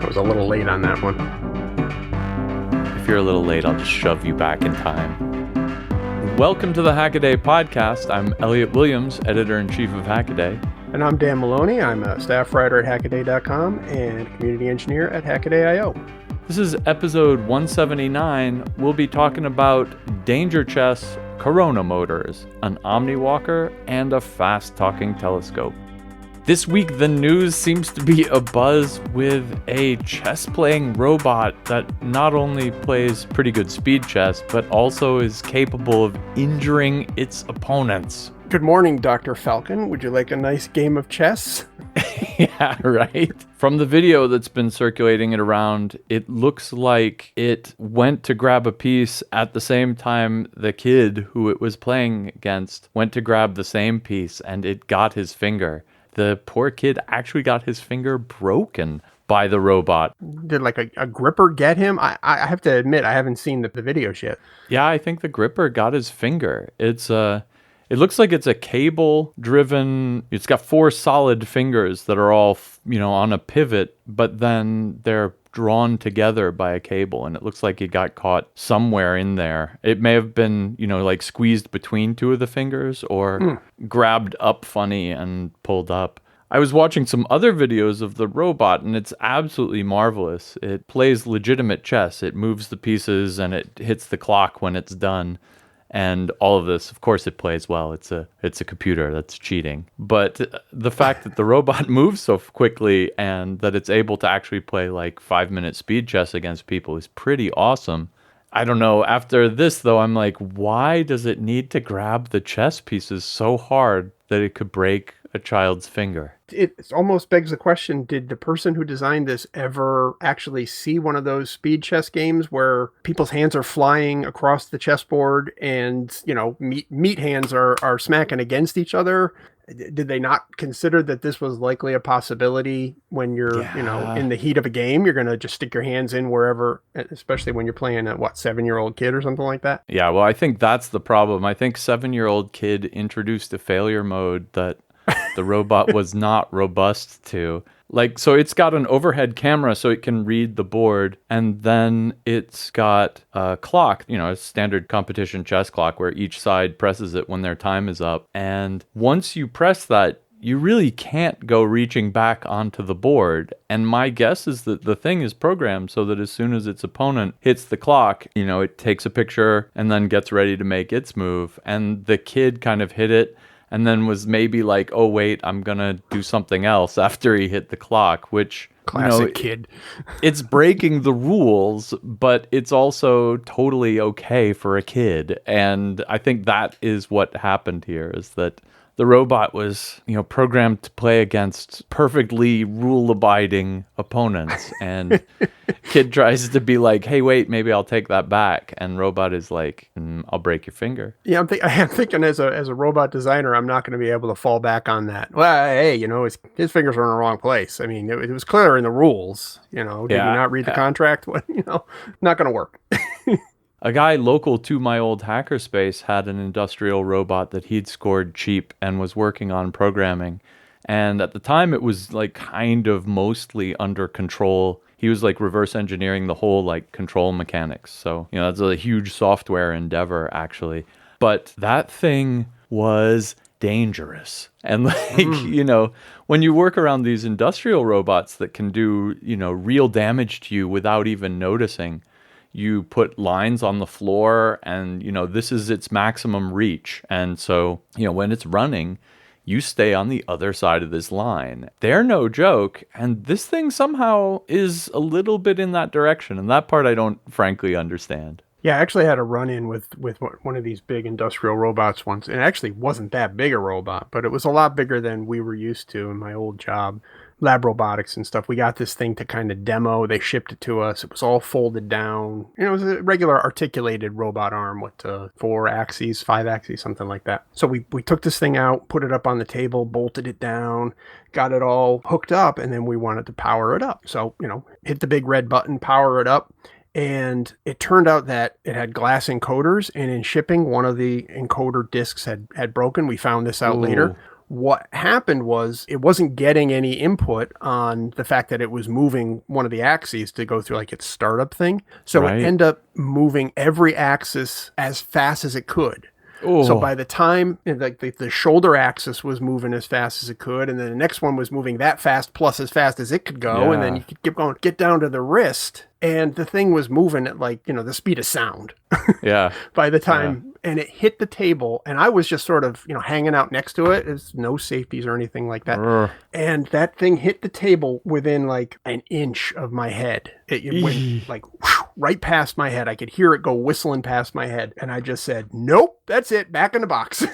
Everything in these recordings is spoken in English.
I was a little late on that one. If you're a little late, I'll just shove you back in time. Welcome to the Hackaday podcast. I'm Elliot Williams, editor-in-chief of Hackaday. And I'm Dan Maloney. I'm a staff writer at Hackaday.com and community engineer at Hackaday.io. This is episode 179. We'll be talking about danger chess, corona motors, an Omni-Walker, and a fast-talking telescope. This week, the news seems to be abuzz with a chess-playing robot that not only plays pretty good speed chess, but also is capable of injuring its opponents. Good morning, Dr. Falcon. Would you like a nice game of chess? Yeah, right? From the video that's been circulating it around, it looks like it went to grab a piece at the same time the kid who it was playing against went to grab the same piece, and it got his finger. The poor kid actually got his finger broken by the robot. Did like a gripper get him? I have to admit, I haven't seen the videos yet. Yeah, I think the gripper got his finger. It looks like it's a cable-driven. It's got 4 solid fingers that are all, on a pivot, but then they're drawn together by a cable, and it looks like it got caught somewhere in there. It may have been, like squeezed between 2 of the fingers or grabbed up funny and pulled up. I was watching some other videos of the robot, and it's absolutely marvelous. It plays legitimate chess. It moves the pieces, and it hits the clock when it's done. And all of this, of course, it plays well. It's a computer that's cheating. But the fact that the robot moves so quickly and that it's able to actually play like 5-minute speed chess against people is pretty awesome. I don't know. After this, though, I'm like, why does it need to grab the chess pieces so hard that it could break a child's finger? It almost begs the question, did the person who designed this ever actually see one of those speed chess games where people's hands are flying across the chessboard and, meat hands are smacking against each other? Did they not consider that this was likely a possibility when you're, in the heat of a game? You're going to just stick your hands in wherever, especially when you're playing a, 7-year-old kid or something like that? Yeah, well, I think that's the problem. I think 7-year-old kid introduced a failure mode that the robot was not robust to. So it's got an overhead camera so it can read the board, and then it's got a clock, a standard competition chess clock where each side presses it when their time is up. And once you press that, you really can't go reaching back onto the board. And my guess is that the thing is programmed so that as soon as its opponent hits the clock, it takes a picture and then gets ready to make its move. And the kid kind of hit it and then was maybe like, oh, wait, I'm going to do something else after he hit the clock, which... Classic kid. It's breaking the rules, but it's also totally okay for a kid. And I think that is what happened here, is that the robot was, programmed to play against perfectly rule-abiding opponents. And kid tries to be like, hey, wait, maybe I'll take that back. And robot is like, I'll break your finger. Yeah, I'm thinking as a robot designer, I'm not going to be able to fall back on that. Well, hey, his fingers are in the wrong place. I mean, it was clear in the rules. Did you not read the contract? Not going to work. A guy local to my old hackerspace had an industrial robot that he'd scored cheap and was working on programming. And at the time, it was kind of mostly under control. He was reverse engineering the whole control mechanics. So, that's a huge software endeavor, actually. But that thing was dangerous. And when you work around these industrial robots that can do, real damage to you without even noticing, you put lines on the floor and, this is its maximum reach. And so, when it's running, you stay on the other side of this line. They're no joke. And this thing somehow is a little bit in that direction. And that part I don't frankly understand. Yeah, I actually had a run-in with one of these big industrial robots once. And it actually wasn't that big a robot, but it was a lot bigger than we were used to in my old job. Lab robotics and stuff. We got this thing to kind of demo. They shipped it to us. It was all folded down. It was a regular articulated robot arm with 4 axes, 5 axes, something like that. So we took this thing out, put it up on the table, bolted it down, got it all hooked up, and then we wanted to power it up. So, hit the big red button, power it up. And it turned out that it had glass encoders, and in shipping, one of the encoder discs had broken. We found this out later. What happened was it wasn't getting any input on the fact that it was moving one of the axes to go through like its startup thing. So it Right. ended up moving every axis as fast as it could. So by Oh, the time like the shoulder axis was moving as fast as it could, and then the next one was moving that fast plus as fast as it could go, and then yeah. you could keep going, get down to the wrist, and the thing was moving at like, the speed of sound Yeah. by the Yeah. time, and it hit the table, and I was just sort of, hanging out next to it. There's no safeties or anything like that. Urgh. And that thing hit the table within like an inch of my head. It went Eee. like whew, right past my head. I could hear it go whistling past my head. And I just said, nope, that's it. Back in the box.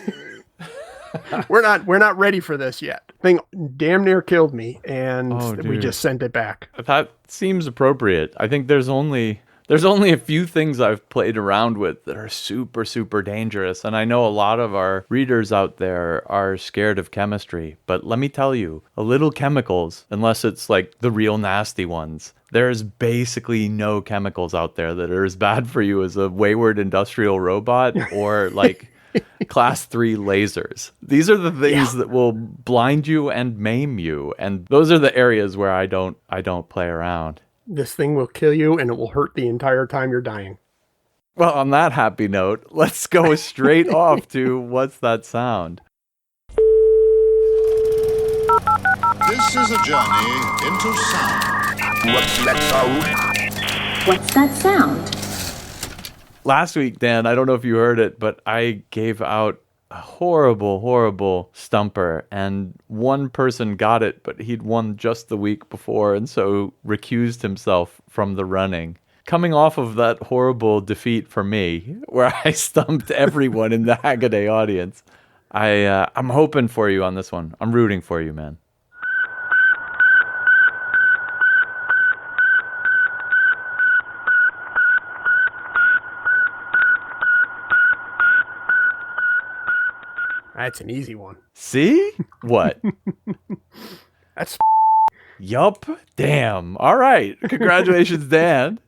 we're not ready for this yet. Thing damn near killed me, and Oh, we dude. just sent it back. That seems appropriate. I think there's only a few things I've played around with that are super, super dangerous. And I know a lot of our readers out there are scared of chemistry. But let me tell you, a little chemicals, unless it's like the real nasty ones, there's basically no chemicals out there that are as bad for you as a wayward industrial robot or like class 3 lasers. These are the Yeah. things that will blind you and maim you. And those are the areas where I don't play around. This thing will kill you, and it will hurt the entire time you're dying. Well, on that happy note, let's go straight off to what's that sound? This is a journey into sound. What's that sound? What's that sound? Last week, Dan, I don't know if you heard it, but I gave out a horrible, horrible stumper, and one person got it, but he'd won just the week before, and so recused himself from the running. Coming off of that horrible defeat for me, where I stumped everyone in the Hackaday audience, I'm hoping for you on this one. I'm rooting for you, man. That's an easy one. See? What? That's Yup. Damn. All right. Congratulations, Dan.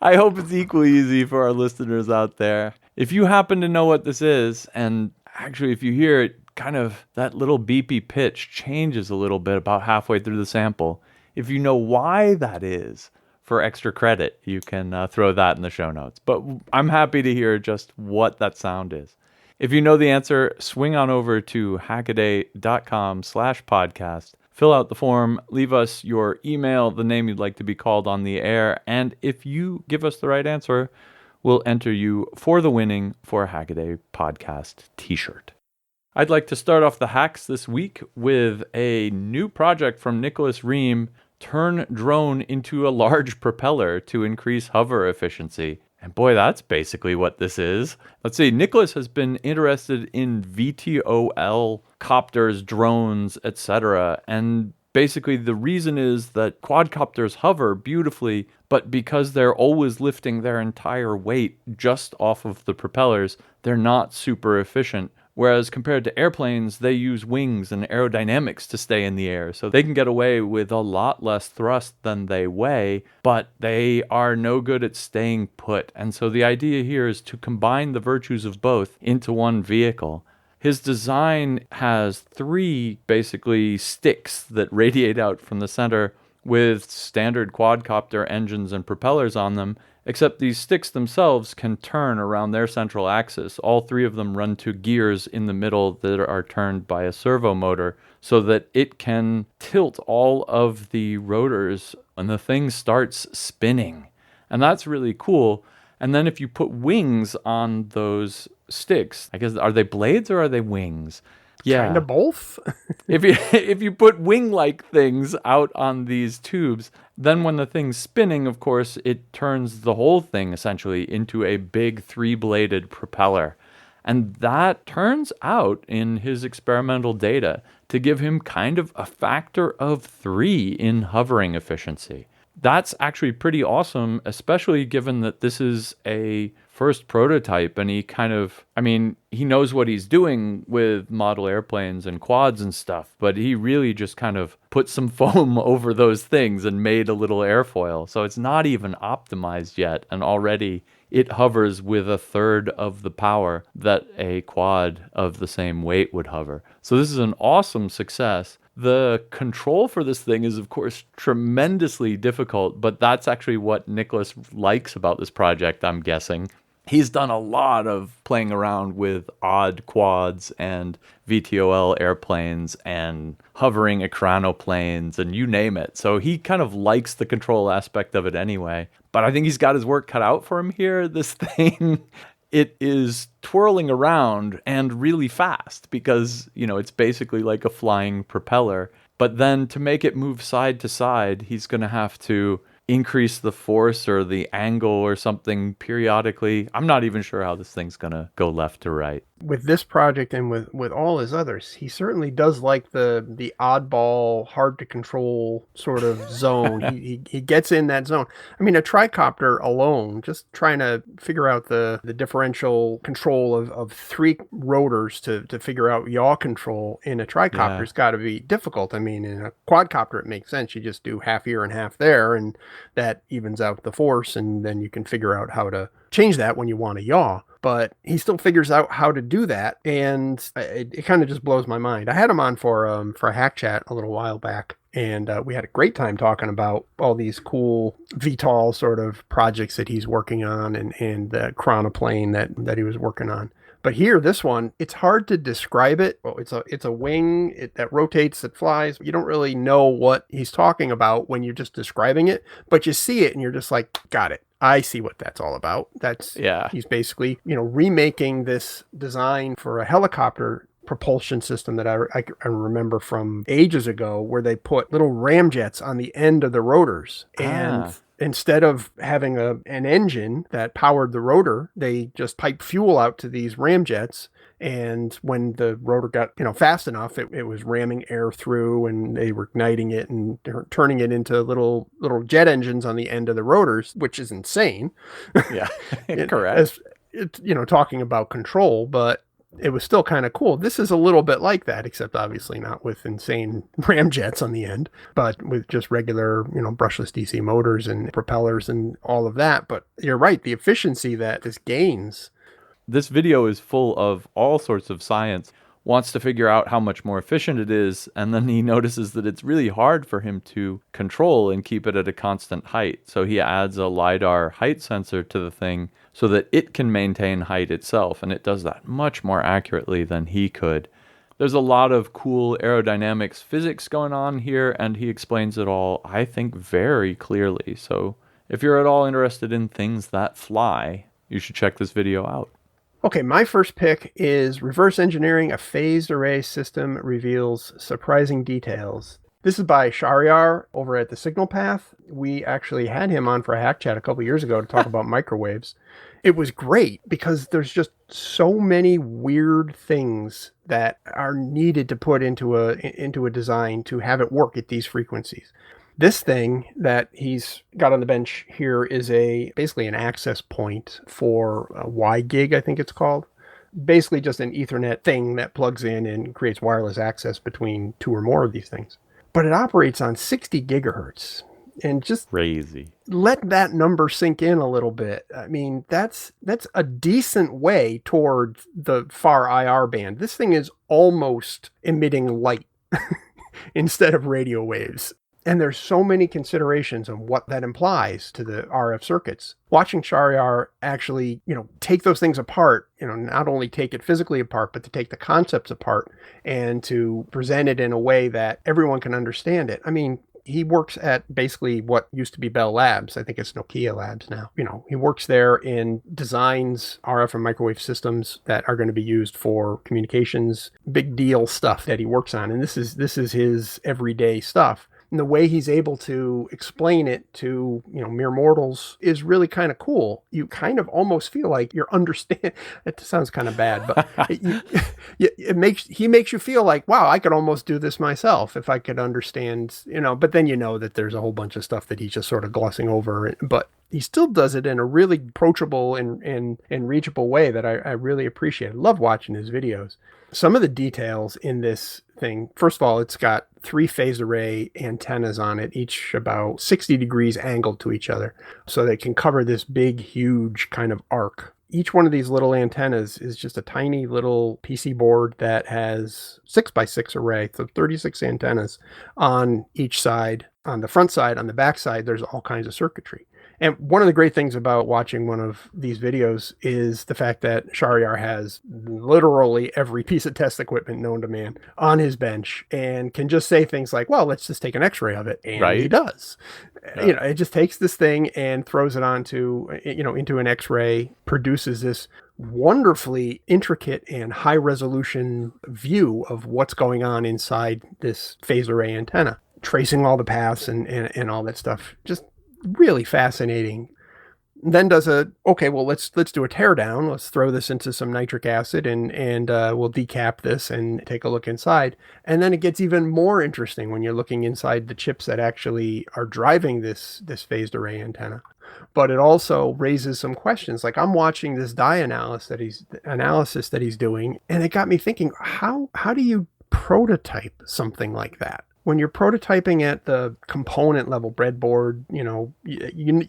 I hope it's equally easy for our listeners out there. If you happen to know what this is, and actually if you hear it, kind of that little beepy pitch changes a little bit about halfway through the sample. If you know why that is, for extra credit, you can throw that in the show notes. But I'm happy to hear just what that sound is. If you know the answer, swing on over to hackaday.com/podcast. Fill out the form, leave us your email, the name you'd like to be called on the air, and if you give us the right answer, we'll enter you for the winning for a Hackaday podcast t-shirt. I'd like to start off the hacks this week with a new project from Nicholas Ream, turn drone into a large propeller to increase hover efficiency. And boy, that's basically what this is. Let's see, Nicholas has been interested in VTOL, copters, drones, etc. And basically the reason is that quadcopters hover beautifully, but because they're always lifting their entire weight just off of the propellers, they're not super efficient. Whereas compared to airplanes, they use wings and aerodynamics to stay in the air. So they can get away with a lot less thrust than they weigh, but they are no good at staying put. And so the idea here is to combine the virtues of both into one vehicle. His design has 3 basically sticks that radiate out from the center with standard quadcopter engines and propellers on them, except these sticks themselves can turn around their central axis. All 3 of them run to gears in the middle that are turned by a servo motor so that it can tilt all of the rotors and the thing starts spinning. And that's really cool. And then if you put wings on those sticks, I guess, are they blades or are they wings? Yeah. kind of both. If you put wing-like things out on these tubes, then when the thing's spinning, of course, it turns the whole thing essentially into a big 3-bladed propeller. And that turns out in his experimental data to give him kind of a factor of 3 in hovering efficiency. That's actually pretty awesome, especially given that this is a first prototype and he knows what he's doing with model airplanes and quads and stuff, but he really just kind of put some foam over those things and made a little airfoil. So it's not even optimized yet, and already it hovers with a third of the power that a quad of the same weight would hover. So this is an awesome success. The control for this thing is, of course, tremendously difficult, but that's actually what Nicholas likes about this project, I'm guessing. He's done a lot of playing around with odd quads and VTOL airplanes and hovering ekranoplanes and you name it. So he kind of likes the control aspect of it anyway. But I think he's got his work cut out for him here. This thing, it is twirling around and really fast because, it's basically like a flying propeller. But then to make it move side to side, he's going to have to increase the force or the angle or something periodically. I'm not even sure how this thing's going to go left to right. With this project and with all his others, he certainly does like the oddball, hard to control sort of zone. he gets in that zone. I mean, a tricopter alone, just trying to figure out the differential control of three rotors to figure out yaw control in a tricopter has got to be difficult. I mean, in a quadcopter, it makes sense. You just do half here and half there, and that evens out the force, and then you can figure out how to change that when you want to yaw. But he still figures out how to do that, and it kind of just blows my mind. I had him on for a hack chat a little while back, and we had a great time talking about all these cool VTOL sort of projects that he's working on and the chronoplane that he was working on. But here, this one, it's hard to describe it. Well, it's a wing that rotates, that flies. You don't really know what he's talking about when you're just describing it, but you see it and you're just like, got it. I see what that's all about. He's basically, remaking this design for a helicopter propulsion system that I remember from ages ago, where they put little ramjets on the end of the rotors. And instead of having an engine that powered the rotor, they just piped fuel out to these ramjets. And when the rotor got, fast enough, it was ramming air through, and they were igniting it and turning it into little jet engines on the end of the rotors, which is insane. Yeah, correct. It's talking about control, but it was still kind of cool. This is a little bit like that, except obviously not with insane ramjets on the end, but with just regular, brushless DC motors and propellers and all of that. But you're right, the efficiency that this gains. This video is full of all sorts of science. Wants to figure out how much more efficient it is, and then he notices that it's really hard for him to control and keep it at a constant height. So he adds a LiDAR height sensor to the thing so that it can maintain height itself, and it does that much more accurately than he could. There's a lot of cool aerodynamics physics going on here, and he explains it all, I think, very clearly. So if you're at all interested in things that fly, you should check this video out. Okay, my first pick is Reverse Engineering a Phased Array System Reveals Surprising Details. This is by Shahryar over at the Signal Path. We actually had him on for a hack chat a couple years ago to talk about microwaves. It was great because there's just so many weird things that are needed to put into a design to have it work at these frequencies. This thing that he's got on the bench here is basically an access point for a Y-gig, I think it's called. Basically just an Ethernet thing that plugs in and creates wireless access between two or more of these things. But it operates on 60 gigahertz. And just crazy. Let that number sink in a little bit. I mean, that's a decent way toward the far IR band. This thing is almost emitting light instead of radio waves. And there's so many considerations on what that implies to the RF circuits. Watching Shahryar actually, take those things apart, not only take it physically apart, but to take the concepts apart and to present it in a way that everyone can understand it. I mean, he works at basically what used to be Bell Labs. I think it's Nokia Labs now. He works there and designs RF and microwave systems that are going to be used for communications, big deal stuff that he works on. And this is his everyday stuff. And the way he's able to explain it to, mere mortals is really kind of cool. You kind of almost feel like you're understand. It sounds kind of bad, but he makes you feel like, wow, I could almost do this myself if I could understand, but then that there's a whole bunch of stuff that he's just sort of glossing over, but he still does it in a really approachable and reachable way that I really appreciate. I love watching his videos. Some of the details in this thing, first of all, it's got 3 phase array antennas on it, each about 60 degrees angled to each other. So they can cover this big, huge kind of arc. Each one of these little antennas is just a tiny little PC board that has 6x6 array, so 36 antennas on each side. On the front side, on the back side, there's all kinds of circuitry. And one of the great things about watching one of these videos is the fact that Shahryar has literally every piece of test equipment known to man on his bench and can just say things like, well, let's just take an x-ray of it. And he does. Yeah. It just takes this thing and throws it onto, into an x-ray, produces this wonderfully intricate and high resolution view of what's going on inside this phase array antenna, tracing all the paths and all that stuff. Just really fascinating. Then does let's do a teardown. Let's throw this into some nitric acid and we'll decap this and take a look inside. And then it gets even more interesting when you're looking inside the chips that actually are driving this phased array antenna. But it also raises some questions. Like, I'm watching this dye analysis that he's doing, and it got me thinking, how do you prototype something like that? When you're prototyping at the component level breadboard, you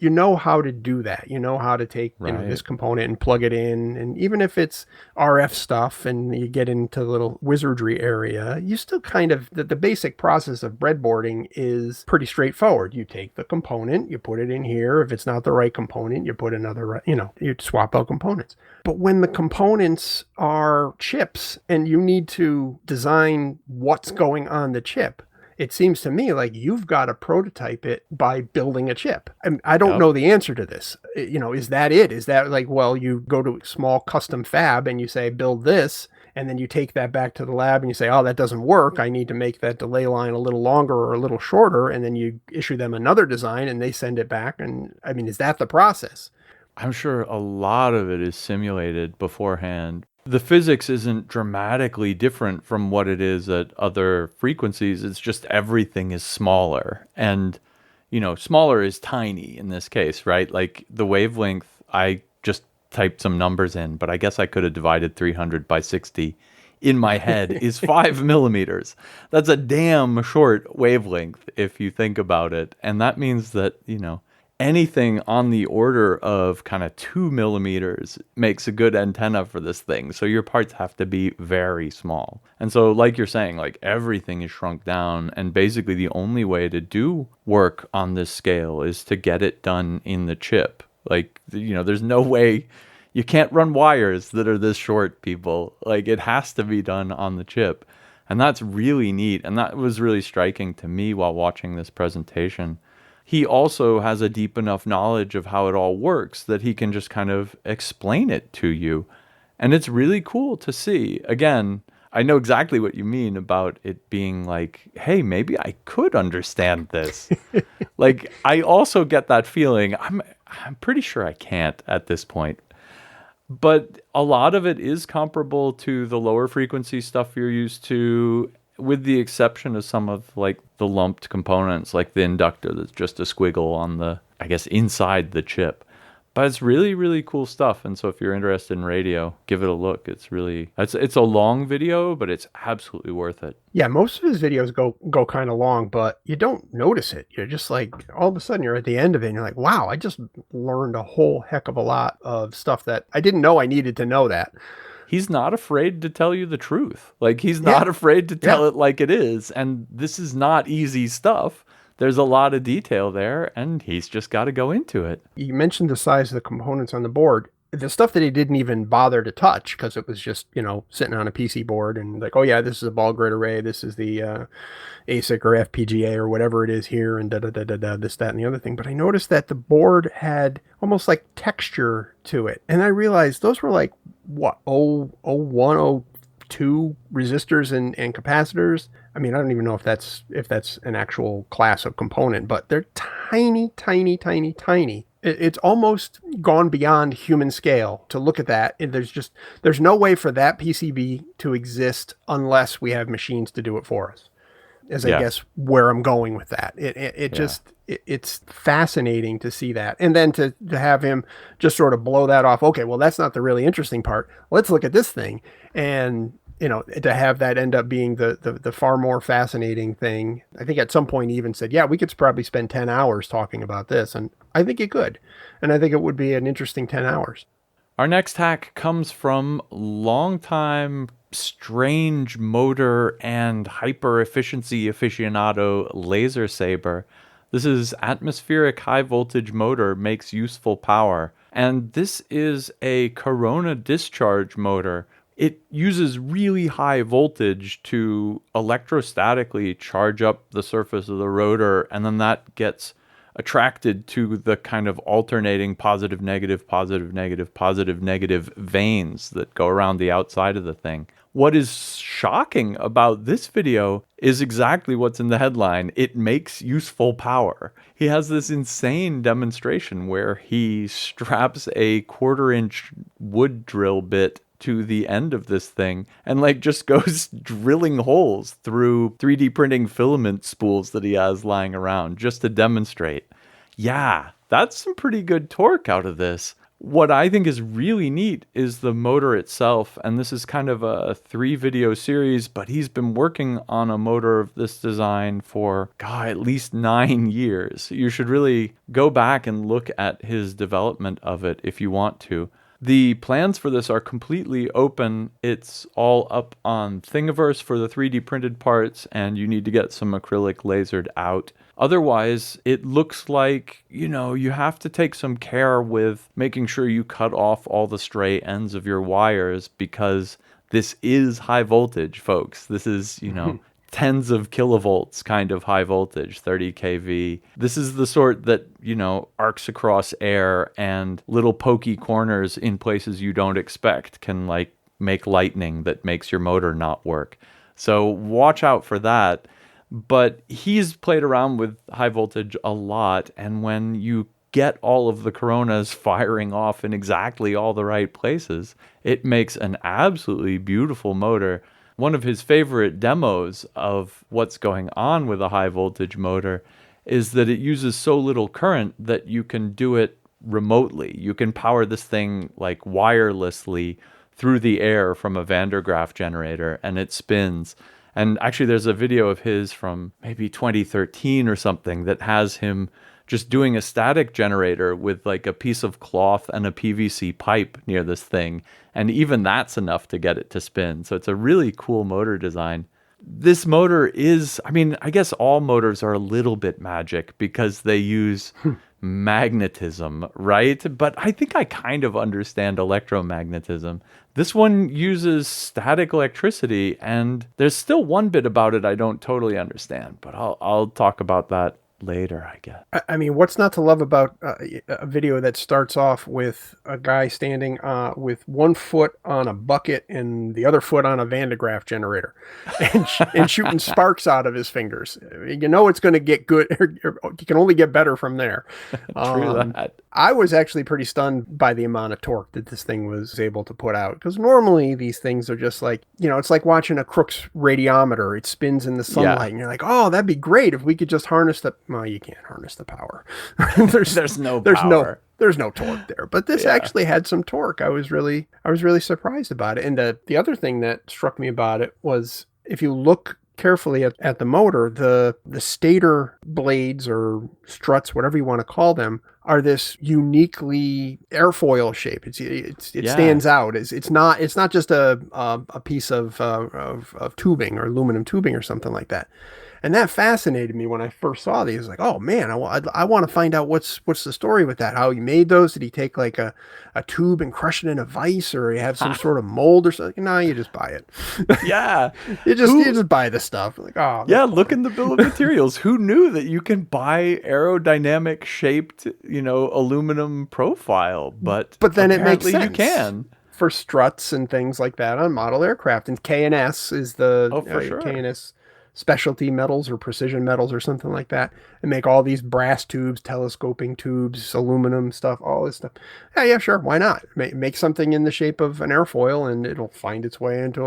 know how to do that. You know how to take this component and plug it in. And even if it's RF stuff and you get into the little wizardry area, you still kind of, the basic process of breadboarding is pretty straightforward. You take the component, you put it in here. If it's not the right component, you put another, you swap out components. But when the components are chips and you need to design what's going on the chip, it seems to me like you've got to prototype it by building a chip. I don't know the answer to this. Is that it? Is that like, well, you go to a small custom fab and you say, build this, and then you take that back to the lab and you say, oh, that doesn't work. I need to make that delay line a little longer or a little shorter. And then you issue them another design and they send it back. And I mean, is that the process? I'm sure a lot of it is simulated beforehand. The physics isn't dramatically different from what it is at other frequencies. It's just everything is smaller. And, smaller is tiny in this case, right? Like the wavelength, I just typed some numbers in, but I guess I could have divided 300 by 60 in my head is 5 millimeters. That's a damn short wavelength if you think about it. And that means that, anything on the order of kind of 2 millimeters makes a good antenna for this thing. So your parts have to be very small. And so like you're saying, like everything is shrunk down. And basically the only way to do work on this scale is to get it done in the chip. Like, there's no way, you can't run wires that are this short, people. Like, it has to be done on the chip. And that's really neat. And that was really striking to me while watching this presentation. He also has a deep enough knowledge of how it all works that he can just kind of explain it to you. And it's really cool to see. Again, I know exactly what you mean about it being like, hey, maybe I could understand this. Like, I also get that feeling. I'm pretty sure I can't at this point. But a lot of it is comparable to the lower frequency stuff you're used to, with the exception of some of like the lumped components, like the inductor that's just a squiggle on the, I guess, inside the chip. But it's really, really cool stuff. And so if you're interested in radio, give it a look. It's a long video, but it's absolutely worth it. Yeah, most of his videos go kind of long, but you don't notice it. You're just like, all of a sudden you're at the end of it and you're like, wow, I just learned a whole heck of a lot of stuff that I didn't know I needed to know that. He's not afraid to tell you the truth. Like, he's not afraid to tell it like it is. And this is not easy stuff. There's a lot of detail there, and he's just got to go into it. You mentioned the size of the components on the board. The stuff that he didn't even bother to touch because it was just, sitting on a PC board and like, oh yeah, this is a ball grid array. This is the ASIC or FPGA or whatever it is here and this, that, and the other thing. But I noticed that the board had almost like texture to it. And I realized those were like, what, 01, 02 resistors and capacitors. I mean, I don't even know if that's an actual class of component, but they're tiny, tiny, tiny, tiny. It's almost gone beyond human scale to look at that. And there's no way for that PCB to exist unless we have machines to do it for us. I guess where I'm going with that. It's fascinating to see that. And then to have him just sort of blow that off. Okay, well, that's not the really interesting part. Let's look at this thing. And to have that end up being the far more fascinating thing. I think at some point he even said, yeah, we could probably spend 10 hours talking about this. And I think it could. And I think it would be an interesting 10 hours. Our next hack comes from longtime strange motor and hyper efficiency aficionado Laser Saber. This is atmospheric high voltage motor makes useful power. And this is a corona discharge motor. It uses really high voltage to electrostatically charge up the surface of the rotor, and then that gets attracted to the kind of alternating positive, negative, positive, negative, positive, negative veins that go around the outside of the thing. What is shocking about this video is exactly what's in the headline. It makes useful power. He has this insane demonstration where he straps a 1/4-inch wood drill bit to the end of this thing and like just goes drilling holes through 3D printing filament spools that he has lying around just to demonstrate. Yeah, that's some pretty good torque out of this. What I think is really neat is the motor itself, and this is kind of a 3-video series, but he's been working on a motor of this design for, at least 9 years. You should really go back and look at his development of it if you want to. The plans for this are completely open. It's all up on Thingiverse for the 3D printed parts, and you need to get some acrylic lasered out. Otherwise, it looks like, you have to take some care with making sure you cut off all the stray ends of your wires, because this is high voltage, folks. This is, tens of kilovolts kind of high voltage, 30 kV. This is the sort that, arcs across air, and little pokey corners in places you don't expect can make lightning that makes your motor not work. So watch out for that. But he's played around with high voltage a lot, and when you get all of the coronas firing off in exactly all the right places, it makes an absolutely beautiful motor. One of his favorite demos of what's going on with a high voltage motor is that it uses so little current that you can do it remotely. You can power this thing wirelessly through the air from a Van der Graaf generator, and it spins. And actually there's a video of his from maybe 2013 or something that has him just doing a static generator with a piece of cloth and a PVC pipe near this thing. And even that's enough to get it to spin. So it's a really cool motor design. This motor is, I guess all motors are a little bit magic because they use magnetism, right? But I think I kind of understand electromagnetism. This one uses static electricity, and there's still one bit about it I don't totally understand, but I'll talk about that later, I guess. What's not to love about a video that starts off with a guy standing with one foot on a bucket and the other foot on a Van de Graaff generator and shooting sparks out of his fingers? It's going to get good. You can only get better from there. True that. I was actually pretty stunned by the amount of torque that this thing was able to put out, because normally these things are just it's like watching a Crookes radiometer. It spins in the sunlight, and you're like, oh, that'd be great if we could just harness the... Well, you can't harness the power. there's no power. There's no torque there. But this actually had some torque. I was really surprised about it. And the other thing that struck me about it was, if you look carefully at the motor, the stator blades or struts, whatever you want to call them, are this uniquely airfoil shape. It stands out. It's not just a piece of tubing or aluminum tubing or something like that. And that fascinated me when I first saw these. Oh man, I want to find out what's the story with that. How he made those? Did he take a tube and crush it in a vise, or you have some sort of mold or something? No, you just buy it. Yeah, you just buy the stuff. Look in the bill of materials. Who knew that you can buy aerodynamic shaped, aluminum profile? But then it makes sense. You can. For struts and things like that on model aircraft. And K&S is the sure. K&S specialty metals or precision metals or something like that, and make all these brass tubes, telescoping tubes, aluminum stuff, all this stuff. Yeah, sure. Why not? Make something in the shape of an airfoil, and it'll find its way into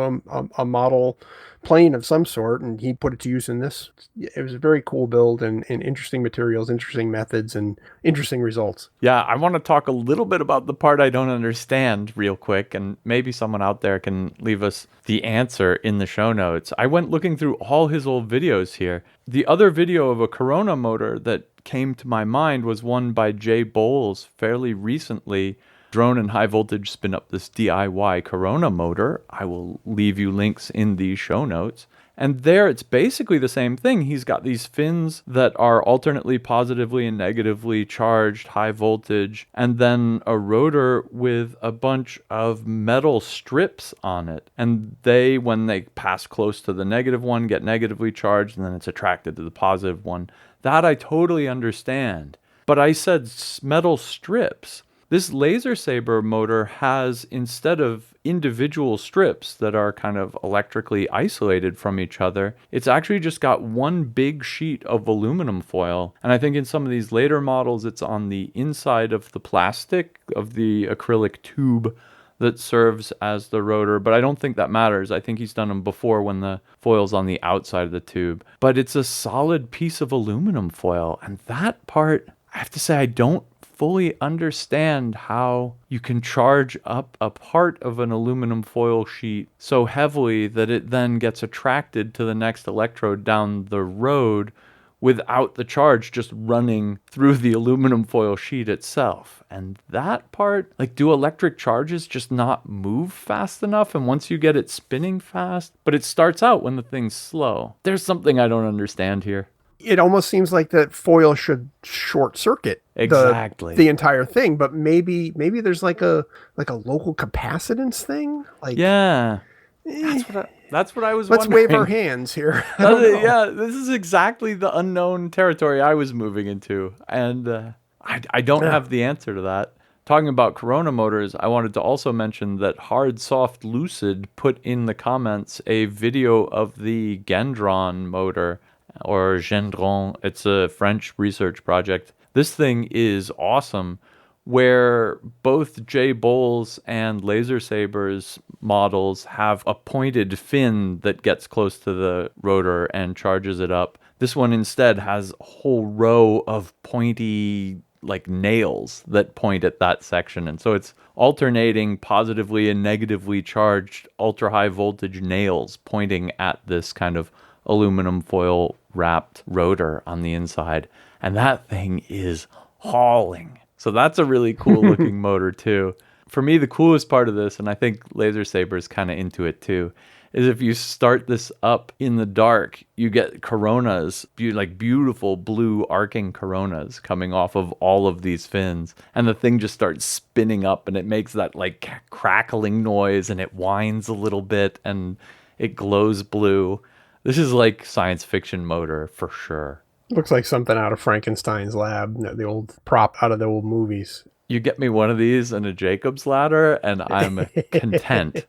a model plane of some sort, and he put it to use in this. It was a very cool build and interesting materials, interesting methods, and interesting results. Yeah, I want to talk a little bit about the part I don't understand real quick, and maybe someone out there can leave us the answer in the show notes. I went looking through all his old videos here. The other video of a Corona motor that came to my mind was one by Jay Bowles fairly recently. Drone and high voltage spin up this DIY Corona motor. I will leave you links in the show notes. And there it's basically the same thing. He's got these fins that are alternately positively and negatively charged, high voltage, and then a rotor with a bunch of metal strips on it. And they, when they pass close to the negative one, get negatively charged, and then it's attracted to the positive one. That I totally understand. But I said metal strips. This laser saber motor has, instead of individual strips that are kind of electrically isolated from each other, it's actually just got one big sheet of aluminum foil. And I think in some of these later models, it's on the inside of the plastic of the acrylic tube that serves as the rotor. But I don't think that matters. I think he's done them before when the foil's on the outside of the tube. But it's a solid piece of aluminum foil. And that part, I have to say, I don't fully understand how you can charge up a part of an aluminum foil sheet so heavily that it then gets attracted to the next electrode down the road without the charge just running through the aluminum foil sheet itself. And that part, like, do electric charges just not move fast enough? And once you get it spinning fast, but it starts out when the thing's slow. There's something I don't understand here. It almost seems like the foil should short circuit the entire thing, but maybe there's like a local capacitance thing. Like, yeah, that's what I was. Let's wondering. wave our hands here. Yeah, this is exactly the unknown territory I was moving into, and I don't have the answer to that. Talking about Corona motors, I wanted to also mention that Hard Soft Lucid put in the comments a video of the Gendron motor. Or Gendron. It's a French research project. This thing is awesome, where both Jay Bowles and Laser Saber's models have a pointed fin that gets close to the rotor and charges it up. This one instead has a whole row of pointy like nails that point at that section. And so it's alternating positively and negatively charged ultra high voltage nails pointing at this kind of aluminum foil wrapped rotor on the inside, and that thing is hauling. So that's a really cool looking motor too. For me, the coolest part of this, and I think Laser Saber is kind of into it too, is if you start this up in the dark, you get coronas, like beautiful blue arcing coronas coming off of all of these fins, and the thing just starts spinning up, and it makes that like crackling noise, and it whines a little bit, and it glows blue. This is like science fiction motor for sure. Looks like something out of Frankenstein's lab, the old prop out of the old movies. You get me one of these and a Jacob's ladder, and I'm content.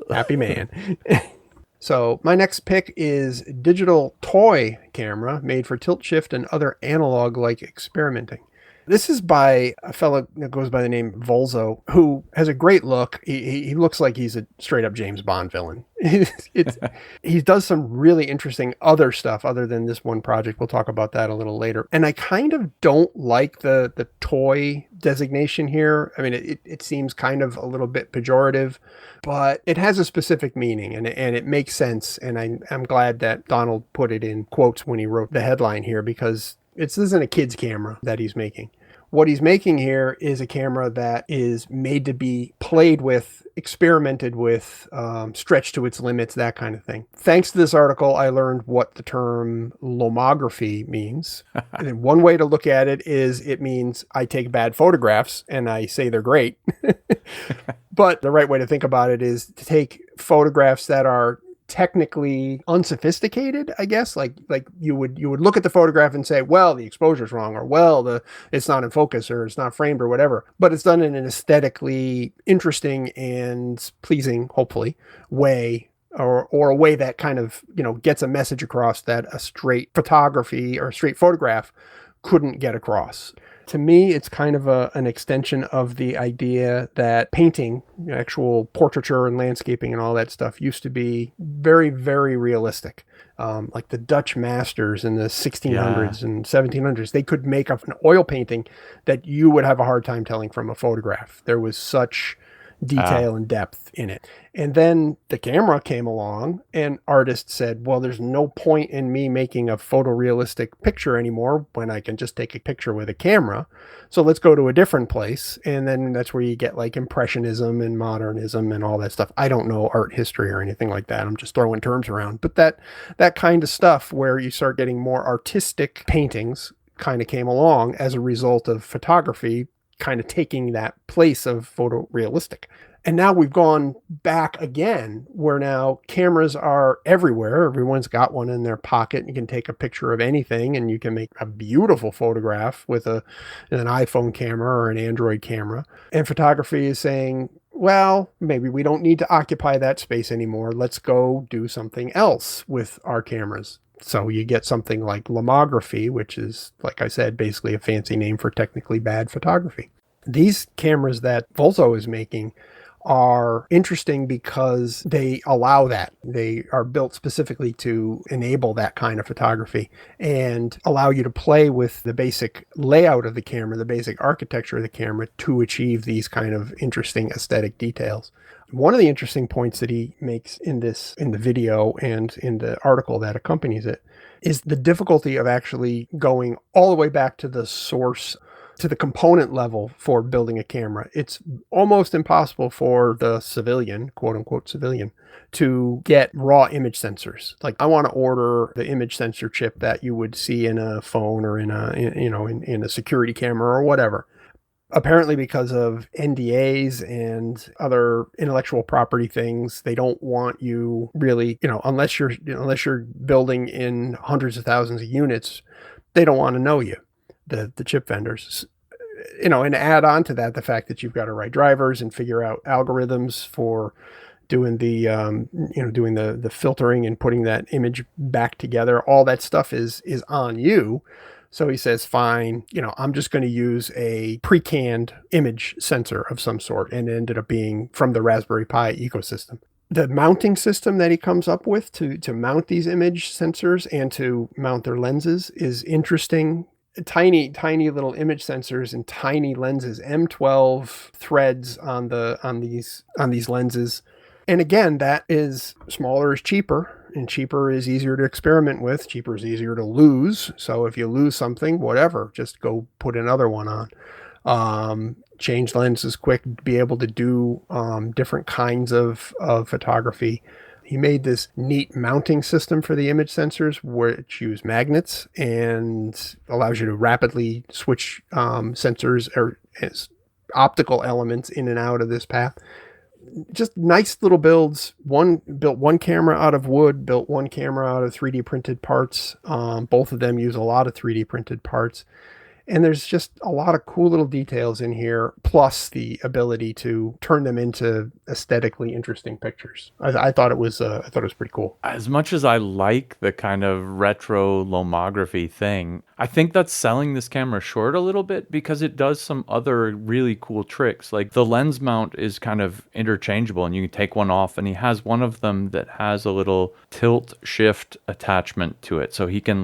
Happy man. So my next pick is digital toy camera made for tilt shift and other analog-like experimenting. This is by a fellow that goes by the name Volzo, who has a great look. He looks like he's a straight up James Bond villain. He does some really interesting other stuff other than this one project. We'll talk about that a little later. And I kind of don't like the toy designation here. I mean, it seems kind of a little bit pejorative, but it has a specific meaning and it makes sense. And I'm glad that Donald put it in quotes when he wrote the headline here, because this isn't a kid's camera that he's making. What he's making here is a camera that is made to be played with, experimented with, stretched to its limits, that kind of thing. Thanks to this article, I learned what the term lomography means. And one way to look at it is it means I take bad photographs and I say they're great. But the right way to think about it is to take photographs that are technically unsophisticated, I guess. Like you would look at the photograph and say, well, the exposure's wrong, or well, it's not in focus, or it's not framed, or whatever. But it's done in an aesthetically interesting and pleasing, hopefully, way, or a way that kind of, gets a message across that a straight photography or a straight photograph couldn't get across. To me, it's kind of an extension of the idea that painting, actual portraiture and landscaping and all that stuff used to be very, very realistic. Like the Dutch masters in the 1600s and 1700s, they could make an oil painting that you would have a hard time telling from a photograph. There was such detail and depth in it. And then the camera came along and artists said, well, there's no point in me making a photorealistic picture anymore when I can just take a picture with a camera. So let's go to a different place. And then that's where you get like impressionism and modernism and all that stuff. I don't know art history or anything like that. I'm just throwing terms around. But that kind of stuff where you start getting more artistic paintings kind of came along as a result of photography kind of taking that place of photorealistic. And now we've gone back again, where now cameras are everywhere. Everyone's got one in their pocket. You can take a picture of anything and you can make a beautiful photograph with an iPhone camera or an Android camera. And photography is saying, well, maybe we don't need to occupy that space anymore. Let's go do something else with our cameras. So you get something like lomography, which is, like I said, basically a fancy name for technically bad photography. These cameras that Volzo is making are interesting because they allow that. They are built specifically to enable that kind of photography and allow you to play with the basic layout of the camera, the basic architecture of the camera to achieve these kind of interesting aesthetic details. One of the interesting points that he makes in the video and in the article that accompanies it is the difficulty of actually going all the way back to the source, to the component level for building a camera. It's almost impossible for the civilian, quote unquote civilian, to get raw image sensors. Like, I want to order the image sensor chip that you would see in a phone or in a security camera or whatever. Apparently, because of NDAs and other intellectual property things, they don't want you really, unless you're building in hundreds of thousands of units, they don't want to know you, the chip vendors. And add on to that the fact that you've got to write drivers and figure out algorithms for doing the doing the filtering and putting that image back together. All that stuff is on you. So he says, fine, I'm just going to use a pre-canned image sensor of some sort, and it ended up being from the Raspberry Pi ecosystem. The mounting system that he comes up with to mount these image sensors and to mount their lenses is interesting. Tiny little image sensors and tiny lenses, M12 threads on these lenses. And again, that is smaller is cheaper, and cheaper is easier to experiment with. Cheaper is easier to lose. So if you lose something, whatever, just go put another one on. Change lenses quick, be able to do different kinds of photography. He made this neat mounting system for the image sensors, which use magnets and allows you to rapidly switch sensors or optical elements in and out of this path. Just nice little builds. Built one camera out of wood, built one camera out of 3D printed parts. Both of them use a lot of 3D printed parts. And there's just a lot of cool little details in here, plus the ability to turn them into aesthetically interesting pictures. I thought it was pretty cool. As much as I like the kind of retro lomography thing, I think that's selling this camera short a little bit because it does some other really cool tricks. Like the lens mount is kind of interchangeable and you can take one off, and he has one of them that has a little tilt shift attachment to it. So he can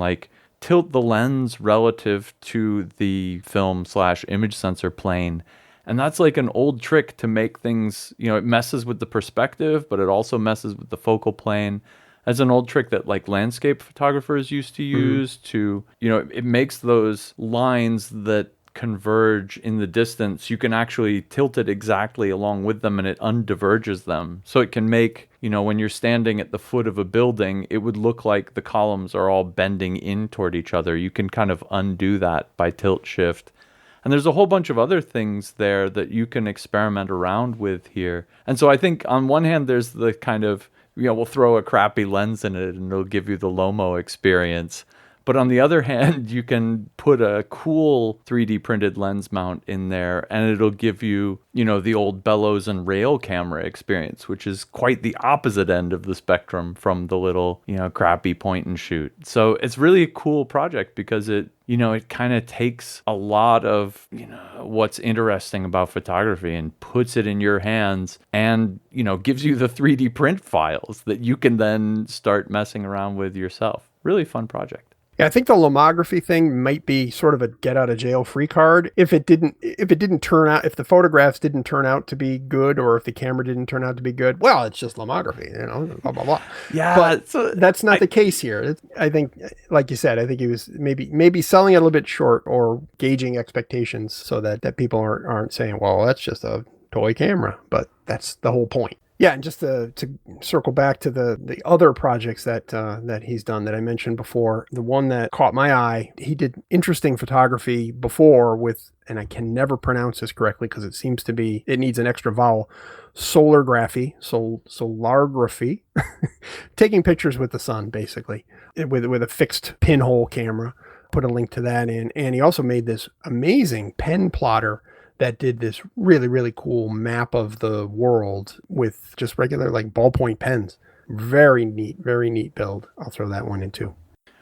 tilt the lens relative to the film/image sensor plane. And that's like an old trick to make things, it messes with the perspective, but it also messes with the focal plane. As an old trick that landscape photographers used to use to, it makes those lines that converge in the distance, you can actually tilt it exactly along with them and it undiverges them. So it can make, when you're standing at the foot of a building, it would look like the columns are all bending in toward each other. You can kind of undo that by tilt shift. And there's a whole bunch of other things there that you can experiment around with here. And so I think on one hand, there's the kind of, we'll throw a crappy lens in it and it'll give you the Lomo experience. But on the other hand, you can put a cool 3D printed lens mount in there and it'll give you, the old bellows and rail camera experience, which is quite the opposite end of the spectrum from the little, crappy point and shoot. So it's really a cool project because it kind of takes a lot of, what's interesting about photography and puts it in your hands and, gives you the 3D print files that you can then start messing around with yourself. Really fun project. Yeah, I think the lomography thing might be sort of a get out of jail free card. If it didn't turn out, if the photographs didn't turn out to be good, or if the camera didn't turn out to be good, well, it's just lomography, blah, blah, blah. Yeah. But that's not the case here. I think, like you said, I think he was maybe selling it a little bit short or gauging expectations so that people aren't saying, well, that's just a toy camera, but that's the whole point. Yeah, and just to circle back to the other projects that he's done that I mentioned before, the one that caught my eye, he did interesting photography before with, and I can never pronounce this correctly because it needs an extra vowel, solargraphy, taking pictures with the sun, basically, with a fixed pinhole camera. Put a link to that in. And he also made this amazing pen plotter that did this really, really cool map of the world with just regular ballpoint pens. Very neat build. I'll throw that one in too.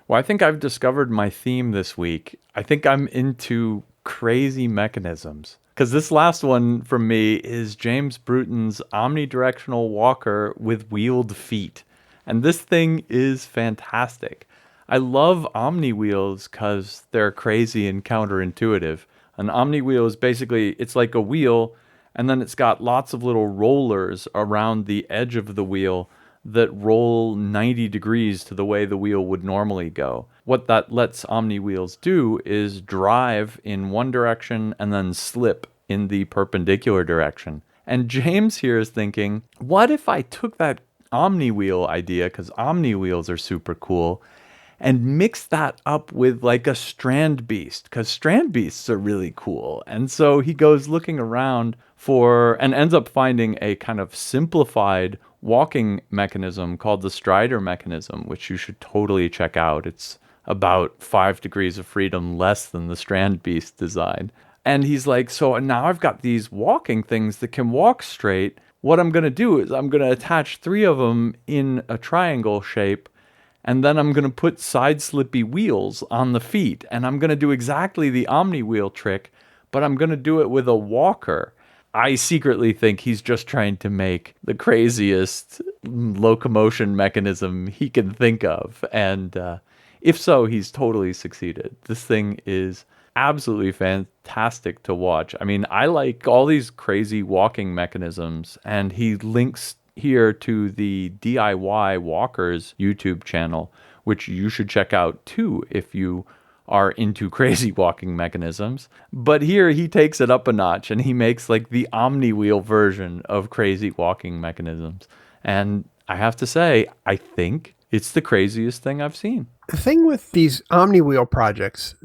Well, I think I've discovered my theme this week. I think I'm into crazy mechanisms. Because this last one from me is James Bruton's omnidirectional walker with wheeled feet. And this thing is fantastic. I love omni wheels because they're crazy and counterintuitive. An omni wheel is basically, it's like a wheel, and then it's got lots of little rollers around the edge of the wheel that roll 90 degrees to the way the wheel would normally go. What that lets omni wheels do is drive in one direction and then slip in the perpendicular direction. And James here is thinking, what if I took that omni wheel idea, because omni wheels are super cool, and mix that up with a strand beast, because strand beasts are really cool. And so he goes looking around and ends up finding a kind of simplified walking mechanism called the Strider mechanism, which you should totally check out. It's about 5 degrees of freedom less than the strand beast design. And he's like, so now I've got these walking things that can walk straight. What I'm going to do is I'm going to attach 3 of them in a triangle shape, and then I'm going to put side slippy wheels on the feet. And I'm going to do exactly the omni wheel trick, but I'm going to do it with a walker. I secretly think he's just trying to make the craziest locomotion mechanism he can think of. And if so, he's totally succeeded. This thing is absolutely fantastic to watch. I mean, I like all these crazy walking mechanisms, and he links here to the DIY Walkers YouTube channel, which you should check out too if you are into crazy walking mechanisms. But here he takes it up a notch and he makes the omni wheel version of crazy walking mechanisms. And I have to say, I think it's the craziest thing I've seen. The thing with these omni wheel projects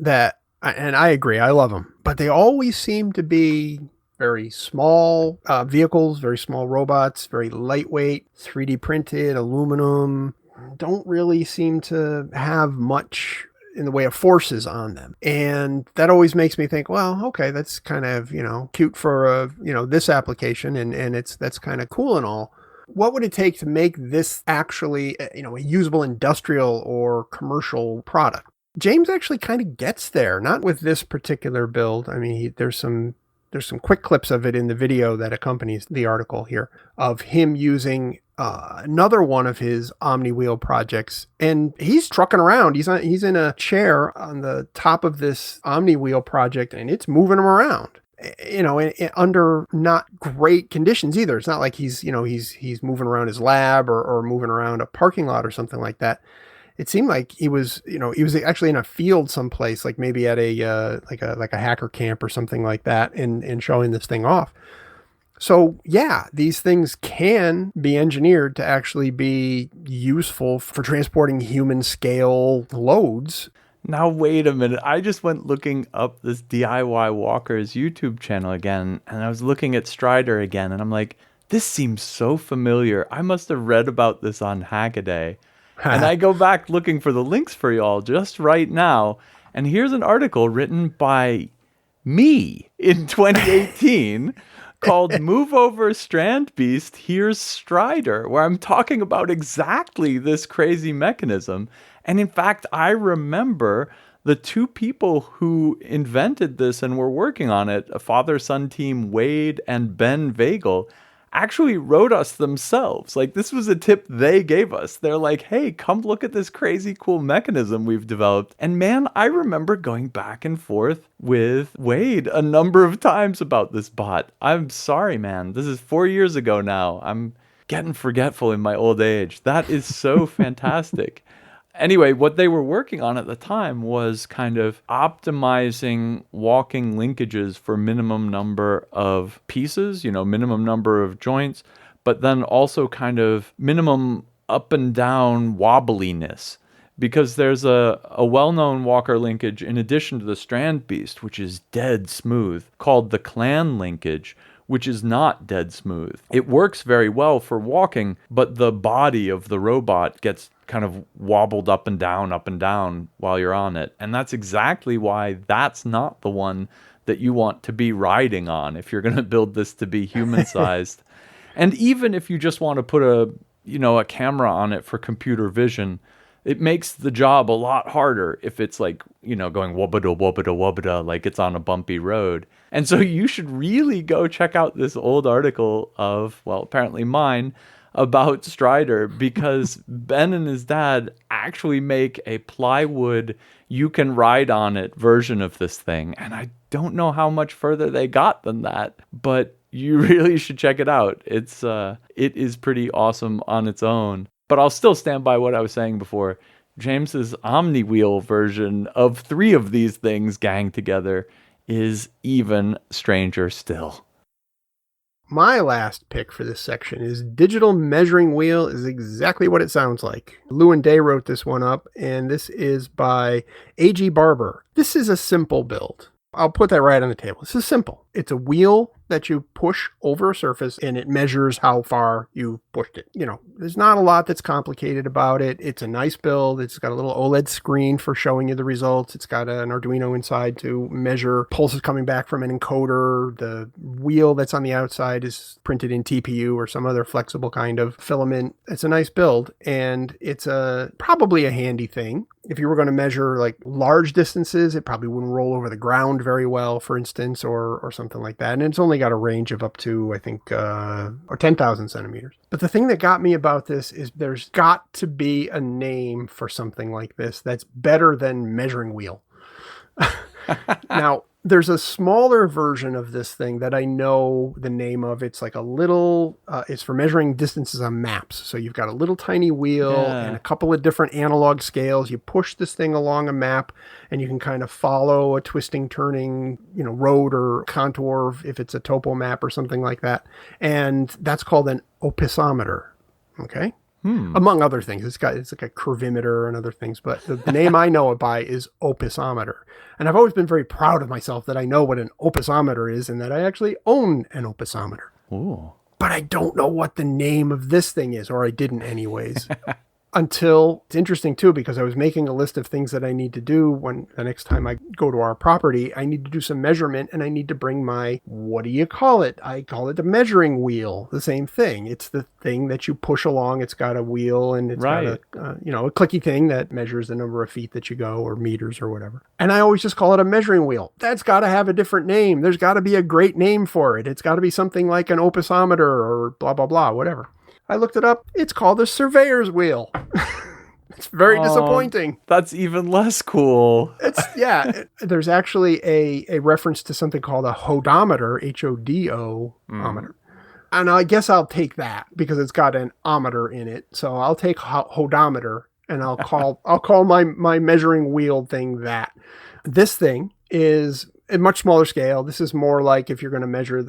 and I agree, I love them, but they always seem to be very small vehicles, very small robots, very lightweight, 3D printed, aluminum, don't really seem to have much in the way of forces on them. And that always makes me think, well, okay, that's kind of, cute for, this application and that's kind of cool and all. What would it take to make this actually, a usable industrial or commercial product? James actually kind of gets there, not with this particular build. I mean, there's some quick clips of it in the video that accompanies the article here of him using another one of his Omni Wheel projects, and he's trucking around. He's in a chair on the top of this Omni Wheel project, and it's moving him around. Under not great conditions either. It's not like he's moving around his lab or moving around a parking lot or something like that. It seemed like he was actually in a field someplace, like maybe at a hacker camp or something like that, and showing this thing off. So yeah, these things can be engineered to actually be useful for transporting human scale loads. Now, wait a minute. I just went looking up this DIY Walkers YouTube channel again, and I was looking at Strider again, and I'm like, this seems so familiar. I must have read about this on Hackaday. And I go back looking for the links for y'all just right now. And here's an article written by me in 2018 called Move Over Strand Beast, Here's Strider, where I'm talking about exactly this crazy mechanism. And in fact, I remember the two people who invented this and were working on it, a father-son team, Wade and Ben Vagel, actually wrote us themselves. Like, this was a tip they gave us. They're like, hey, come look at this crazy cool mechanism we've developed. And man, I remember going back and forth with Wade a number of times about this bot. I'm sorry, man. This is 4 years ago now. I'm getting forgetful in my old age. That is so fantastic. Anyway, what they were working on at the time was kind of optimizing walking linkages for minimum number of pieces, minimum number of joints, but then also kind of minimum up and down wobbliness. Because there's a well-known walker linkage in addition to the strand beast, which is dead smooth, called the clan linkage, which is not dead smooth. It works very well for walking, but the body of the robot gets kind of wobbled up and down while you're on it. And that's exactly why that's not the one that you want to be riding on if you're going to build this to be human-sized. And even if you just want to put a camera on it for computer vision, it makes the job a lot harder if it's like, going wobbada, wobbada, wobbada, like it's on a bumpy road. And so you should really go check out this old article of, well, apparently mine, about Strider, because Ben and his dad actually make a plywood, you can ride on it version of this thing. And I don't know how much further they got than that, but you really should check it out. It is pretty awesome on its own. But I'll still stand by what I was saying before. James's Omni-Wheel version of 3 of these things ganged together is even stranger still. My last pick for this section is digital measuring wheel is exactly what it sounds like. Lou and Day wrote this one up, and this is by A.G. Barber. This is a simple build. I'll put that right on the table. This is simple. It's a wheel that you push over a surface and it measures how far you pushed it. There's not a lot that's complicated about it. It's a nice build. It's got a little OLED screen for showing you the results. It's got an Arduino inside to measure pulses coming back from an encoder. The wheel that's on the outside is printed in TPU or some other flexible kind of filament. It's a nice build, and it's probably a handy thing. If you were going to measure like large distances, it probably wouldn't roll over the ground very well, for instance, or something like that. And it's only got a range of up to, I think, or 10,000 centimeters. But the thing that got me about this is there's got to be a name for something like this that's better than measuring wheel. Now, there's a smaller version of this thing that I know the name of. It's like a little, it's for measuring distances on maps. So you've got a little tiny wheel and a couple of different analog scales. You push this thing along a map and you can kind of follow a twisting, turning, road or contour if it's a topo map or something like that. And that's called an opisometer. Okay. Among other things. It's like a curvimeter and other things, but the name I know it by is opisometer. And I've always been very proud of myself that I know what an opisometer is and that I actually own an opisometer. Ooh. But I don't know what the name of this thing is, or I didn't anyways. Until it's interesting too, because I was making a list of things that I need to do when the next time I go to our property. I need to do some measurement and I need to bring my, what do you call it? I call it the measuring wheel. The same thing. It's the thing that you push along. It's got a wheel and it's got a clicky thing that measures the number of feet that you go or meters or whatever. And I always just call it a measuring wheel. That's got to have a different name. There's got to be a great name for it. It's got to be something like an opisometer or blah, blah, blah, whatever. I looked it up. It's called a surveyor's wheel. It's very disappointing. That's even less cool. There's actually a reference to something called a hodometer, H-O-D-O-meter. And I guess I'll take that because it's got an ometer in it. So I'll take hodometer and I'll call my measuring wheel thing that. This thing is a much smaller scale. This is more like if you're going to measure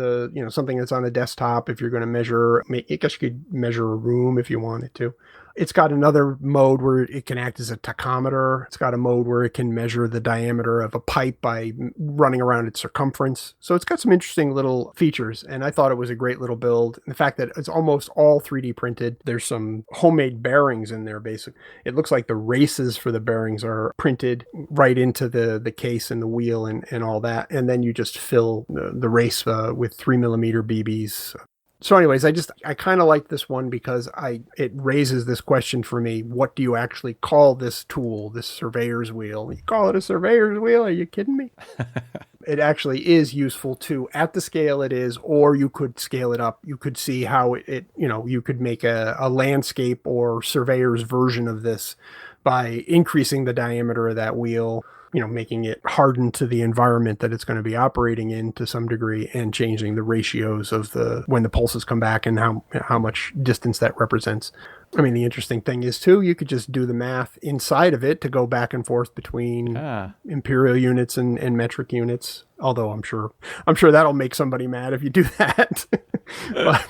something that's on a desktop, if you're going to measure, I guess you could measure a room if you wanted to. It's got another mode where it can act as a tachometer. It's got a mode where it can measure the diameter of a pipe by running around its circumference. So it's got some interesting little features, and I thought it was a great little build. And the fact that it's almost all 3D printed. There's some homemade bearings in there, basically. It looks like the races for the bearings are printed right into the case and the wheel and all that. And then you just fill the race with 3mm BBs. So anyways, I kind of like this one because it raises this question for me. What do you actually call this tool, this surveyor's wheel? You call it a surveyor's wheel? Are you kidding me? It actually is useful too at the scale it is, or you could scale it up. You could see how you could make a landscape or surveyor's version of this by increasing the diameter of that wheel, making it harden to the environment that it's going to be operating in to some degree, and changing the ratios of when the pulses come back and how much distance that represents. I mean, the interesting thing is too, you could just do the math inside of it to go back and forth between imperial units and metric units. Although I'm sure that'll make somebody mad if you do that. But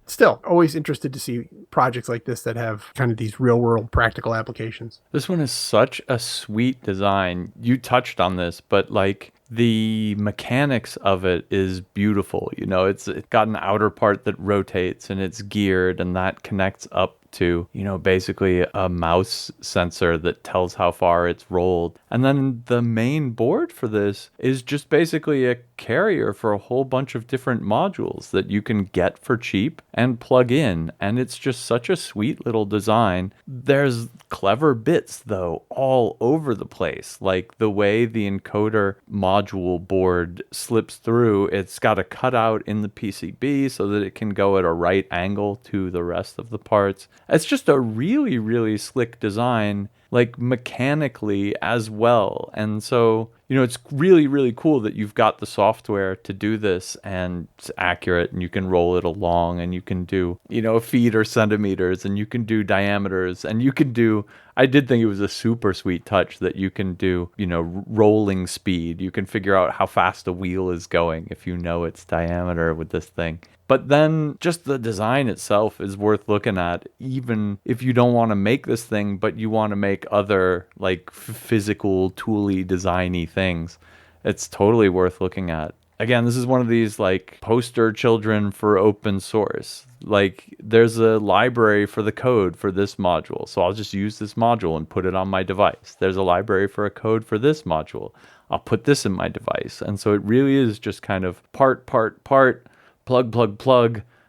still, always interested to see projects like this that have kind of these real world practical applications. This one is such a sweet design. You touched on this, but like the mechanics of it is beautiful. It's got an outer part that rotates and it's geared, and that connects up to, basically a mouse sensor that tells how far it's rolled. And then the main board for this is just basically a carrier for a whole bunch of different modules that you can get for cheap and plug in. And it's just such a sweet little design. There's clever bits, though, all over the place. Like the way the encoder module board slips through, it's got a cutout in the PCB so that it can go at a right angle to the rest of the parts. It's just a really, really slick design, like mechanically as well. And so, it's really, really cool that you've got the software to do this, and it's accurate, and you can roll it along, and you can do, feet or centimeters, and you can do diameters, and you can do, I did think it was a super sweet touch that you can do, rolling speed. You can figure out how fast a wheel is going if you know its diameter with this thing. But then just the design itself is worth looking at, even if you don't want to make this thing, but you want to make other like physical, tooly, designy things. It's totally worth looking at. Again, this is one of these like poster children for open source. Like there's a library for the code for this module, so I'll just use this module and put it on my device. There's a library for a code for this module. I'll put this in my device. And so it really is just kind of part, plug.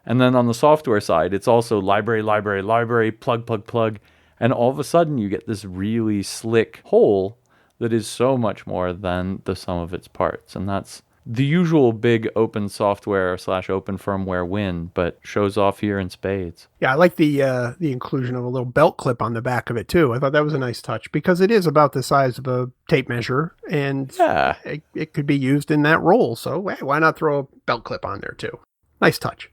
And then on the software side, it's also library, plug. And all of a sudden you get this really slick whole that is so much more than the sum of its parts. And that's the usual big open software / open firmware win, but shows off here in spades. Yeah, I like the inclusion of a little belt clip on the back of it too. I thought that was a nice touch because it is about the size of a tape measure, and it could be used in that role. So hey, why not throw a belt clip on there too? Nice touch.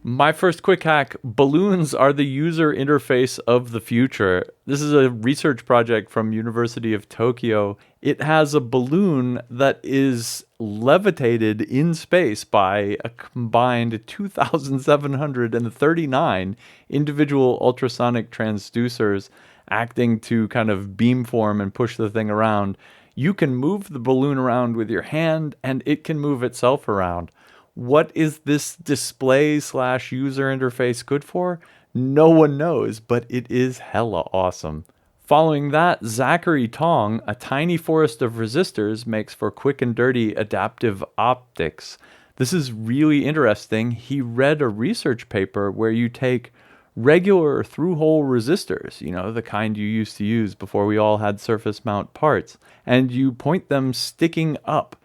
My first quick hack, balloons are the user interface of the future. This is a research project from University of Tokyo. It has a balloon that is levitated in space by a combined 2,739 individual ultrasonic transducers acting to kind of beamform and push the thing around. You can move the balloon around with your hand, and it can move itself around. What is this display / user interface good for? No one knows, but it is hella awesome. Following that, Zachary Tong, a tiny forest of resistors, makes for quick and dirty adaptive optics. This is really interesting. He read a research paper where you take regular through-hole resistors, the kind you used to use before we all had surface mount parts, and you point them sticking up.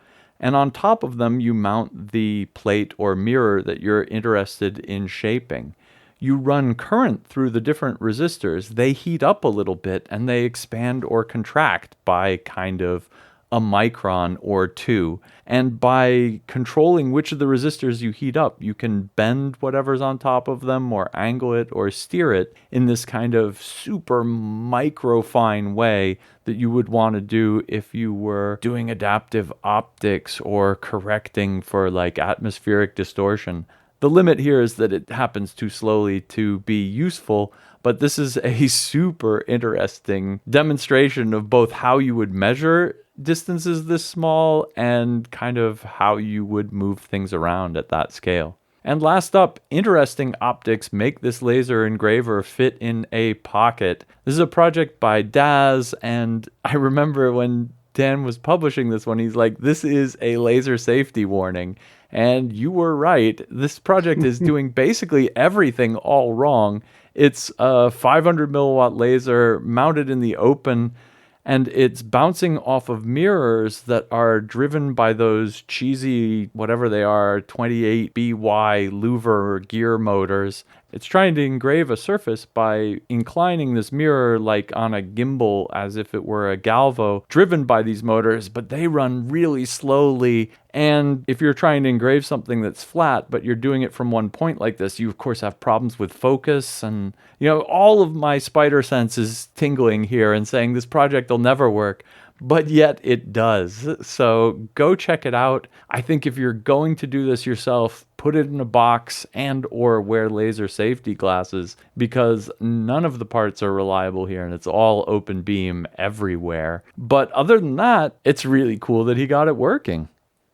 And on top of them, you mount the plate or mirror that you're interested in shaping. You run current through the different resistors. They heat up a little bit, and they expand or contract by kind of a micron or two. And by controlling which of the resistors you heat up, you can bend whatever's on top of them or angle it or steer it in this kind of super microfine way that you would want to do if you were doing adaptive optics or correcting for like atmospheric distortion. The limit here is that it happens too slowly to be useful, but this is a super interesting demonstration of both how you would measure distances this small and kind of how you would move things around at that scale. And last up, interesting optics make this laser engraver fit in a pocket. This is a project by Daz, and I remember when Dan was publishing this one, he's like, this is a laser safety warning. And you were right. This project is doing basically everything all wrong. It's a 500 milliwatt laser mounted in the open, and it's bouncing off of mirrors that are driven by those cheesy, whatever they are, 28BY louver gear motors. It's trying to engrave a surface by inclining this mirror like on a gimbal as if it were a galvo driven by these motors, but they run really slowly. And if you're trying to engrave something that's flat, but you're doing it from one point like this, you of course have problems with focus. And, all of my spider sense is tingling here and saying this project will never work. But yet it does. So go check it out. I think if you're going to do this yourself, put it in a box and or wear laser safety glasses, because none of the parts are reliable here and it's all open beam everywhere. But other than that, it's really cool that he got it working.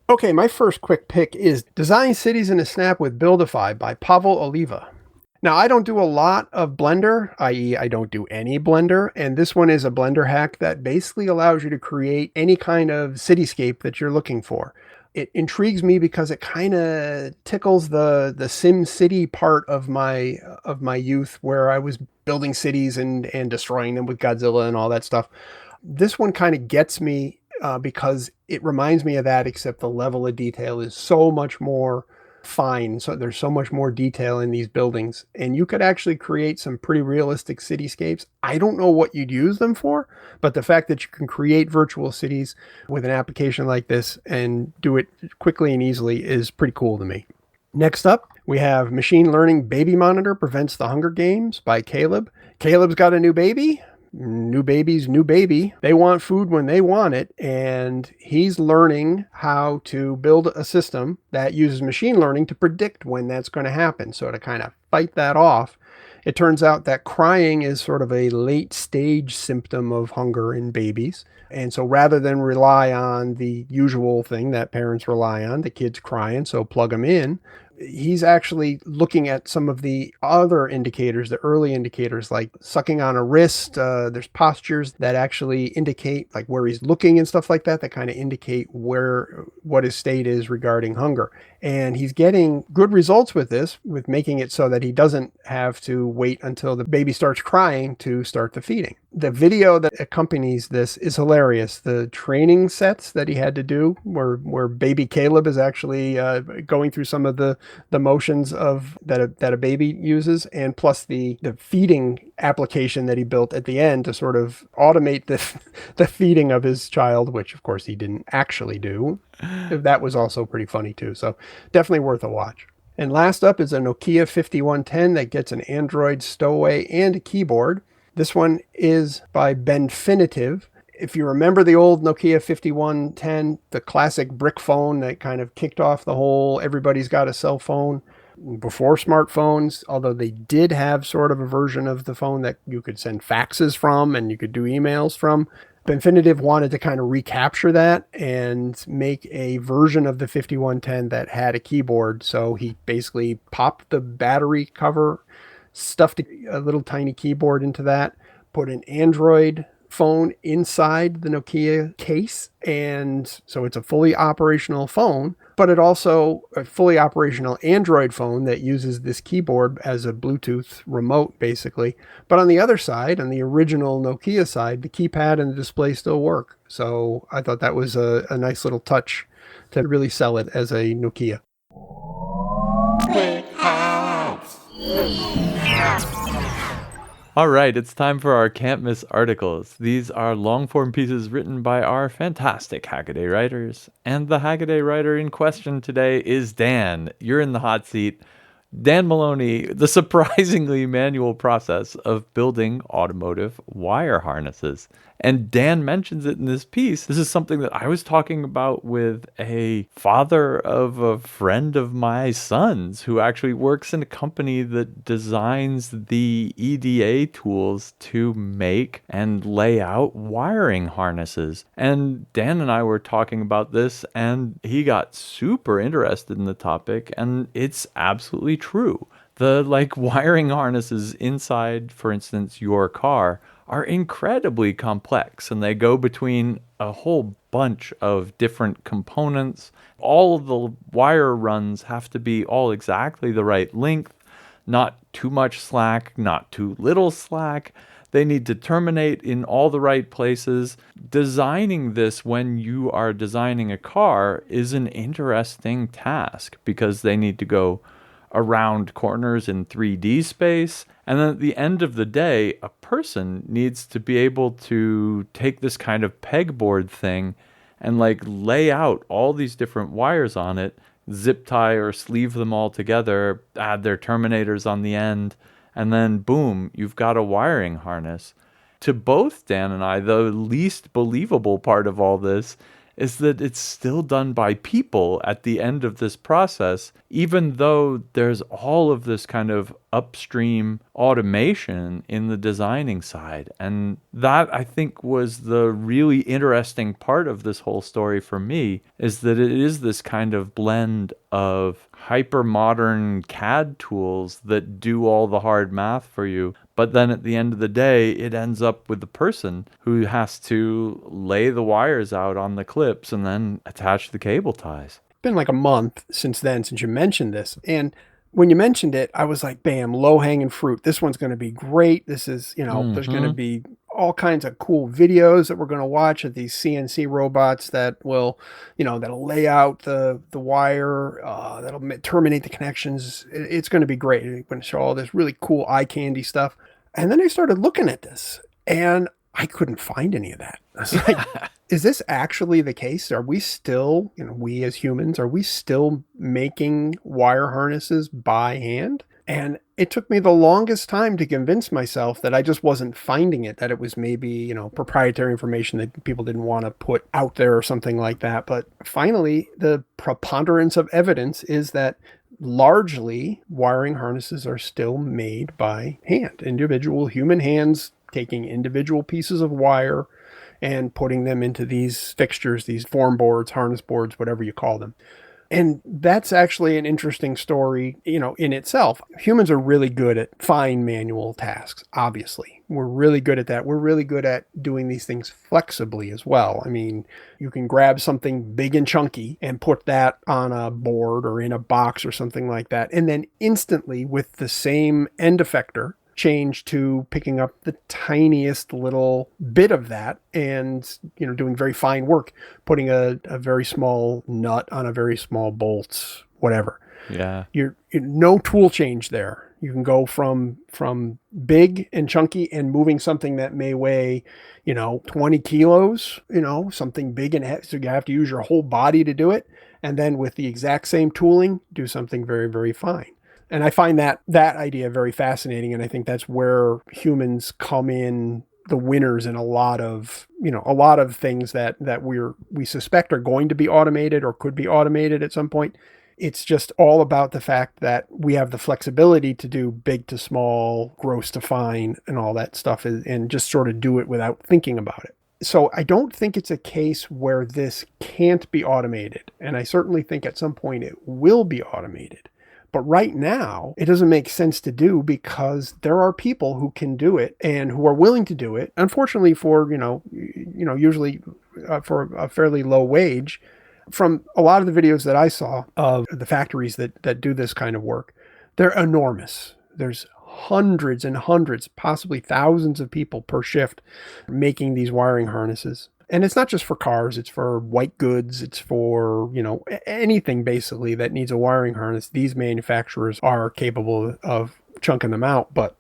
Okay, my first quick pick is Design Cities in a Snap with Buildify by Pavel Oliva. Now, I don't do a lot of Blender, i.e. I don't do any Blender, and this one is a Blender hack that basically allows you to create any kind of cityscape that you're looking for. It intrigues me because it kind of tickles the Sim City part of my youth, where I was building cities and destroying them with Godzilla and all that stuff. This one kind of gets me because it reminds me of that, except the level of detail is so much more fine. So there's so much more detail in these buildings, and you could actually create some pretty realistic cityscapes. I don't know what you'd use them for, but the fact that you can create virtual cities with an application like this and do it quickly and easily is pretty cool to me. Next up, we have Machine Learning Baby Monitor Prevents the Hunger Games by Caleb. Caleb's got a new baby. New baby's new baby. They want food when they want it, and he's learning how to build a system that uses machine learning to predict when that's going to happen. So to kind of fight that off, it turns out that crying is sort of a late stage symptom of hunger in babies. And so rather than rely on the usual thing that parents rely on, the kid's crying, so plug them in, he's actually looking at some of the other indicators, the early indicators, like sucking on a wrist. There's postures that actually indicate like where he's looking and stuff like that, that kind of indicate what his state is regarding hunger. And he's getting good results with this, with making it so that he doesn't have to wait until the baby starts crying to start the feeding. The video that accompanies this is hilarious. The training sets that he had to do, where baby Caleb is actually going through some of the motions of that a baby uses, and plus the feeding application that he built at the end to sort of automate the feeding of his child, which of course he didn't actually do. That was also pretty funny too. So definitely worth a watch. And last up is a Nokia 5110 that gets an Android stowaway and a keyboard. This one is by Benfinitive. If you remember the old Nokia 5110, the classic brick phone that kind of kicked off the whole everybody's got a cell phone before smartphones, although they did have sort of a version of the phone that you could send faxes from and you could do emails from. Benfinitive wanted to kind of recapture that and make a version of the 5110 that had a keyboard. So he basically popped the battery cover, stuffed a little tiny keyboard into that, put an Android phone inside the Nokia case, and so it's a fully operational phone, but it also a fully operational Android phone that uses this keyboard as a Bluetooth remote basically. But on the other side, on the original Nokia side, the keypad and the display still work. So I thought that was a nice little touch to really sell it as a Nokia. All right, it's time for our can't miss articles. These are long form pieces written by our fantastic Hackaday writers. And the Hackaday writer in question today is Dan. You're in the hot seat. Dan Maloney, the surprisingly manual process of building automotive wire harnesses. And Dan mentions it in this piece. This is something that I was talking about with a father of a friend of my son's who actually works in a company that designs the EDA tools to make and lay out wiring harnesses. And Dan and I were talking about this, and he got super interested in the topic, and it's absolutely true. The wiring harnesses inside, for instance, your car are incredibly complex, and they go between a whole bunch of different components. All of the wire runs have to be all exactly the right length, not too much slack, not too little slack. They need to terminate in all the right places. Designing this when you are designing a car is an interesting task because they need to go around corners in 3D space. And then at the end of the day, a person needs to be able to take this kind of pegboard thing and lay out all these different wires on it, zip tie or sleeve them all together, add their terminators on the end, and then boom, you've got a wiring harness. To both Dan and I, the least believable part of all this is that it's still done by people at the end of this process, even though there's all of this kind of upstream automation in the designing side. And that, I think, was the really interesting part of this whole story for me, is that it is this kind of blend of hyper-modern CAD tools that do all the hard math for you, but then at the end of the day, it ends up with the person who has to lay the wires out on the clips and then attach the cable ties. Been like a month since then, since you mentioned this. And when you mentioned it, I was like, bam, low hanging fruit. This one's going to be great. This is, there's going to be all kinds of cool videos that we're going to watch of these CNC robots that will, that'll lay out the wire, that'll terminate the connections. It's going to be great. It's going to show all this really cool eye candy stuff. And then I started looking at this and I couldn't find any of that. I was like, is this actually the case? Are we still, we as humans, are we still making wire harnesses by hand? And it took me the longest time to convince myself that I just wasn't finding it, that it was maybe, proprietary information that people didn't want to put out there or something like that. But finally, the preponderance of evidence is that largely wiring harnesses are still made by hand, individual human hands taking individual pieces of wire and putting them into these fixtures, these form boards, harness boards, whatever you call them. And that's actually an interesting story, in itself. Humans are really good at fine manual tasks, obviously. We're really good at that. We're really good at doing these things flexibly as well. I mean, you can grab something big and chunky and put that on a board or in a box or something like that. And then instantly, with the same end effector, change to picking up the tiniest little bit of that and, doing very fine work, putting a very small nut on a very small bolt, whatever. Yeah. You're no tool change there. You can go from big and chunky and moving something that may weigh, 20 kilos, something big and heavy. So you have to use your whole body to do it. And then with the exact same tooling, do something very, very fine. And I find that idea very fascinating. And I think that's where humans come in the winners in a lot of things that we suspect are going to be automated or could be automated at some point. It's just all about the fact that we have the flexibility to do big to small, gross to fine, and all that stuff, and just sort of do it without thinking about it. So I don't think it's a case where this can't be automated. And I certainly think at some point it will be automated. But right now, it doesn't make sense to do because there are people who can do it and who are willing to do it. Unfortunately, for usually for a fairly low wage. From a lot of the videos that I saw of the factories that do this kind of work, they're enormous. There's hundreds and hundreds, possibly thousands of people per shift making these wiring harnesses. And it's not just for cars, it's for white goods, it's for, anything basically that needs a wiring harness. These manufacturers are capable of chunking them out. But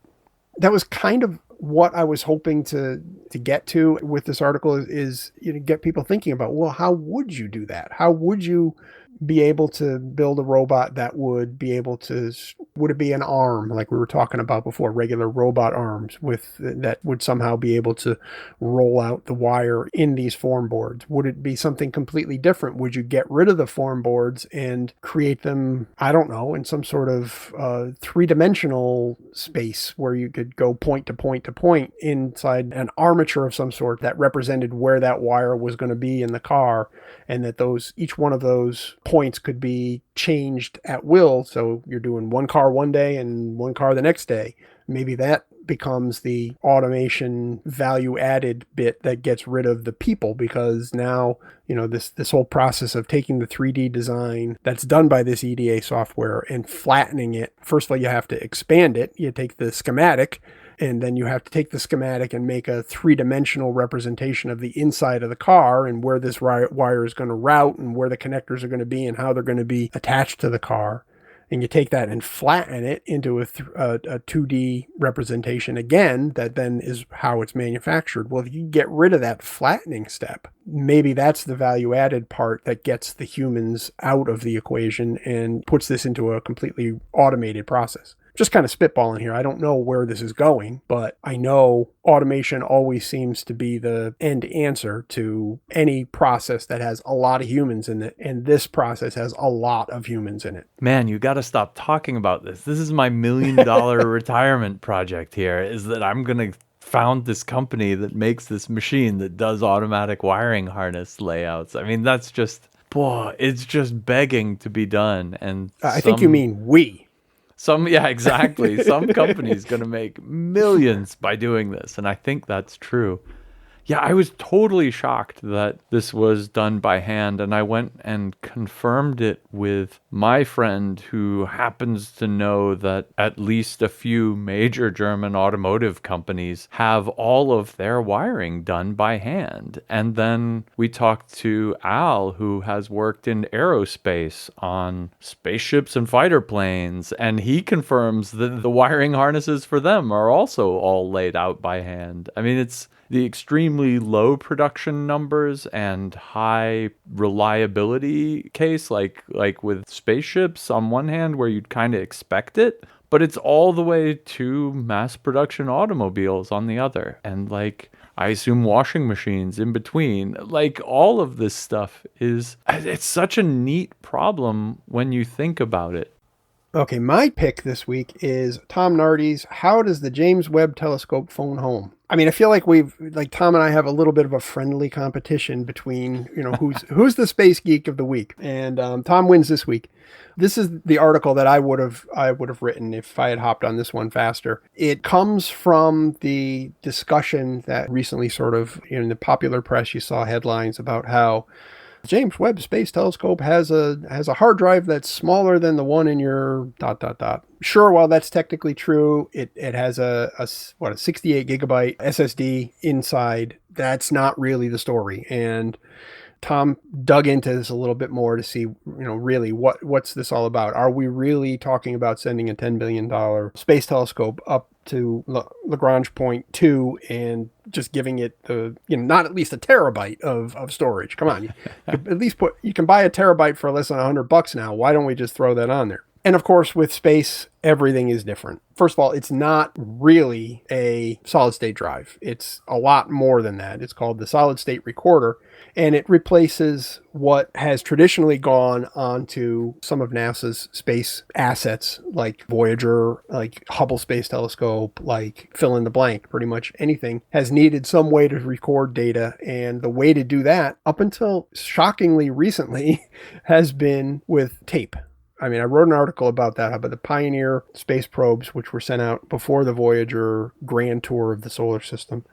that was kind of what I was hoping to get to with this article is get people thinking about, well, how would you do that? How would you be able to build a robot that would be able to, would it be an arm like we were talking about before, regular robot arms that would somehow be able to roll out the wire in these form boards? Would it be something completely different? Would you get rid of the form boards and create them, I don't know, in some sort of three-dimensional space where you could go point to point to point inside an armature of some sort that represented where that wire was going to be in the car, and that each one of those points could be changed at will. So you're doing one car one day and one car the next day. Maybe that becomes the automation value added bit that gets rid of the people, because now, this whole process of taking the 3D design that's done by this EDA software and flattening it. First of all, you have to expand it. You take the schematic, and then you have to take the schematic and make a three-dimensional representation of the inside of the car and where this wire is going to route and where the connectors are going to be and how they're going to be attached to the car. And you take that and flatten it into a 2D representation again, that then is how it's manufactured. Well, if you get rid of that flattening step, maybe that's the value added part that gets the humans out of the equation and puts this into a completely automated process. Just kind of spitballing here. I don't know where this is going, but I know automation always seems to be the end answer to any process that has a lot of humans in it. And this process has a lot of humans in it. Man, you got to stop talking about this. This is my $1 million retirement project here, is that I'm going to found this company that makes this machine that does automatic wiring harness layouts. I mean, that's just, it's just begging to be done. And I think you mean we. Yeah, exactly. Some company's going to make millions by doing this, and I think that's true. Yeah, I was totally shocked that this was done by hand, and I went and confirmed it with my friend who happens to know that at least a few major German automotive companies have all of their wiring done by hand. And then we talked to Al, who has worked in aerospace on spaceships and fighter planes, and he confirms that the wiring harnesses for them are also all laid out by hand. I mean, it's the extremely low production numbers and high reliability case, like with spaceships on one hand, where you'd kind of expect it, but it's all the way to mass production automobiles on the other. And I assume washing machines in between. All of this stuff it's such a neat problem when you think about it. Okay, my pick this week is Tom Nardi's How Does the James Webb Telescope Phone Home? I mean, I feel like Tom and I have a little bit of a friendly competition between, who's the space geek of the week. And Tom wins this week. This is the article that I would have written if I had hopped on this one faster. It comes from the discussion that recently sort of, in the popular press, you saw headlines about how James Webb Space Telescope has a hard drive that's smaller than the one in your ... Sure, while that's technically true, it has a 68 gigabyte SSD inside. That's not really the story. And Tom dug into this a little bit more to see, really what's this all about? Are we really talking about sending a $10 billion space telescope up to Lagrange point 2 and just giving it not at least a terabyte of storage? Come on, you can buy a terabyte for less than $100 now. Why don't we just throw that on there? And of course, with space, everything is different. First of all, it's not really a solid state drive. It's a lot more than that. It's called the solid state recorder, and it replaces what has traditionally gone onto some of NASA's space assets, like Voyager, like Hubble Space Telescope, like fill in the blank. Pretty much anything has needed some way to record data, and the way to do that, up until shockingly recently, has been with tape. I mean, I wrote an article about that, about the Pioneer space probes, which were sent out before the Voyager grand tour of the solar system,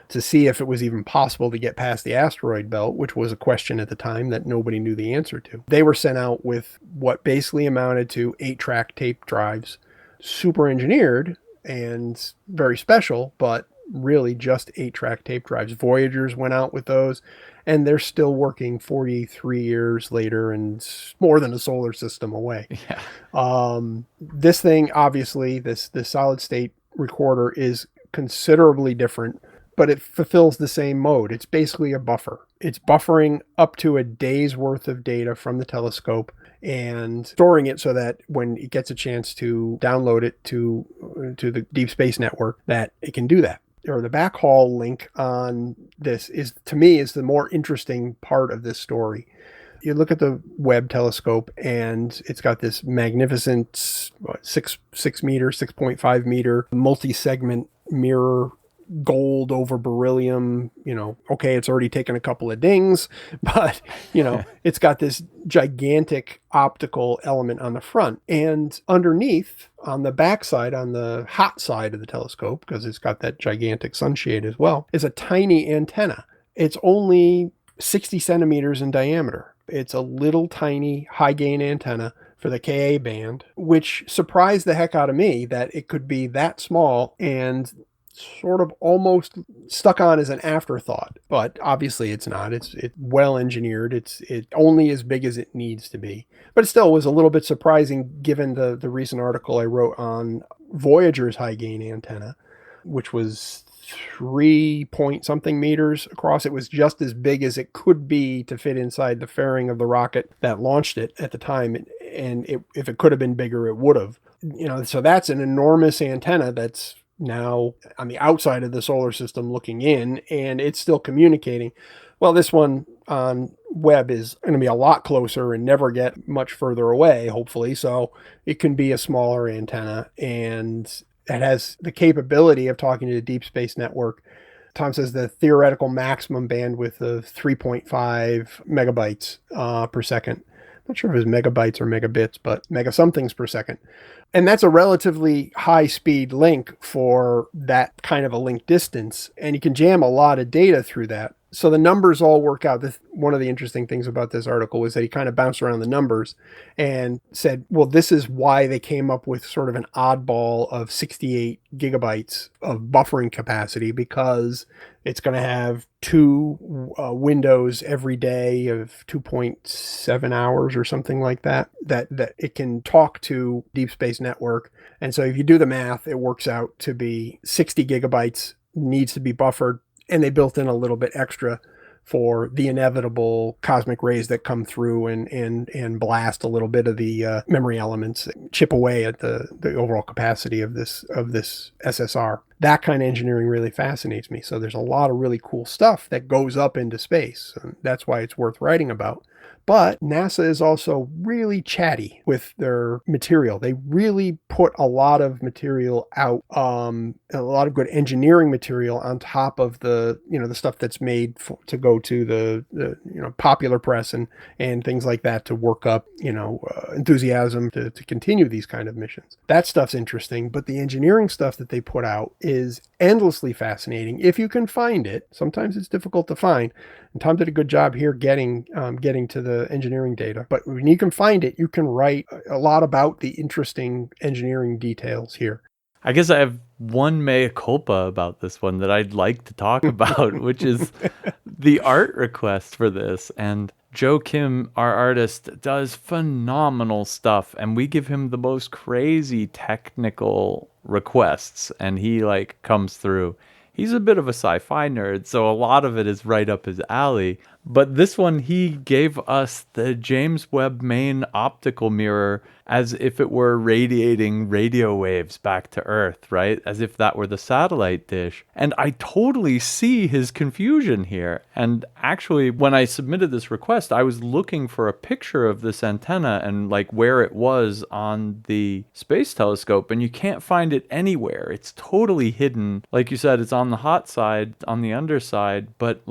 to see if it was even possible to get past the asteroid belt, which was a question at the time that nobody knew the answer to. They were sent out with what basically amounted to 8-track tape drives, super engineered and very special, but really just 8-track tape drives. Voyagers went out with those, and they're still working 43 years later and more than a solar system away. Yeah. This thing, obviously, this solid state recorder is considerably different, but it fulfills the same mode. It's basically a buffer. It's buffering up to a day's worth of data from the telescope and storing it so that when it gets a chance to download it to the Deep Space Network, that it can do that. Or the backhaul link on this is, to me, is the more interesting part of this story. You look at the Webb telescope and it's got this magnificent 6.5 meter multi-segment mirror, gold over beryllium. Okay, it's already taken a couple of dings, but it's got this gigantic optical element on the front, and underneath on the backside, on the hot side of the telescope, because it's got that gigantic sunshade as well, is a tiny antenna. It's only 60 centimeters in diameter. It's a little tiny high gain antenna for the Ka band, which surprised the heck out of me that it could be that small and sort of almost stuck on as an afterthought. But obviously it's not. It's well engineered. It's only as big as it needs to be. But it still was a little bit surprising given the recent article I wrote on Voyager's high gain antenna, which was 3 point something meters across. It was just as big as it could be to fit inside the fairing of the rocket that launched it at the time. And if it could have been bigger, it would have. So that's an enormous antenna that's now on the outside of the solar system looking in, and it's still communicating. Well, this one on Webb is going to be a lot closer and never get much further away, hopefully. So it can be a smaller antenna, and it has the capability of talking to the Deep Space Network. Tom says the theoretical maximum bandwidth of 3.5 megabytes per second. I'm not sure if it's megabytes or megabits, but mega somethings per second. And that's a relatively high speed link for that kind of a link distance. And you can jam a lot of data through that. So the numbers all work out. One of the interesting things about this article was that he kind of bounced around the numbers and said, well, this is why they came up with sort of an oddball of 68 gigabytes of buffering capacity, because it's going to have two windows every day of 2.7 hours or something like that it can talk to Deep Space Network. And so if you do the math, it works out to be 60 gigabytes needs to be buffered. And they built in a little bit extra for the inevitable cosmic rays that come through and blast a little bit of the memory elements, chip away at the overall capacity of this SSR. That kind of engineering really fascinates me. So there's a lot of really cool stuff that goes up into space, and that's why it's worth writing about. But NASA is also really chatty with their material. They really put a lot of material out, a lot of good engineering material on top of the stuff that's made to go to the popular press and things like that to work up, enthusiasm to continue these kind of missions. That stuff's interesting, but the engineering stuff that they put out is endlessly fascinating if you can find it. Sometimes it's difficult to find. And Tom did a good job here getting to the engineering data. But when you can find it, you can write a lot about the interesting engineering details here. I guess I have one mea culpa about this one that I'd like to talk about, which is the art request for this. And Joe Kim, our artist, does phenomenal stuff, and we give him the most crazy technical requests, and he comes through. He's a bit of a sci-fi nerd, so a lot of it is right up his alley. But this one, he gave us the James Webb Main optical mirror as if it were radiating radio waves back to Earth, right? As if that were the satellite dish. And I totally see his confusion here. And actually, when I submitted this request, I was looking for a picture of this antenna and where it was on the space telescope, and you can't find it anywhere. It's totally hidden. Like you said, it's on the hot side, on the underside, but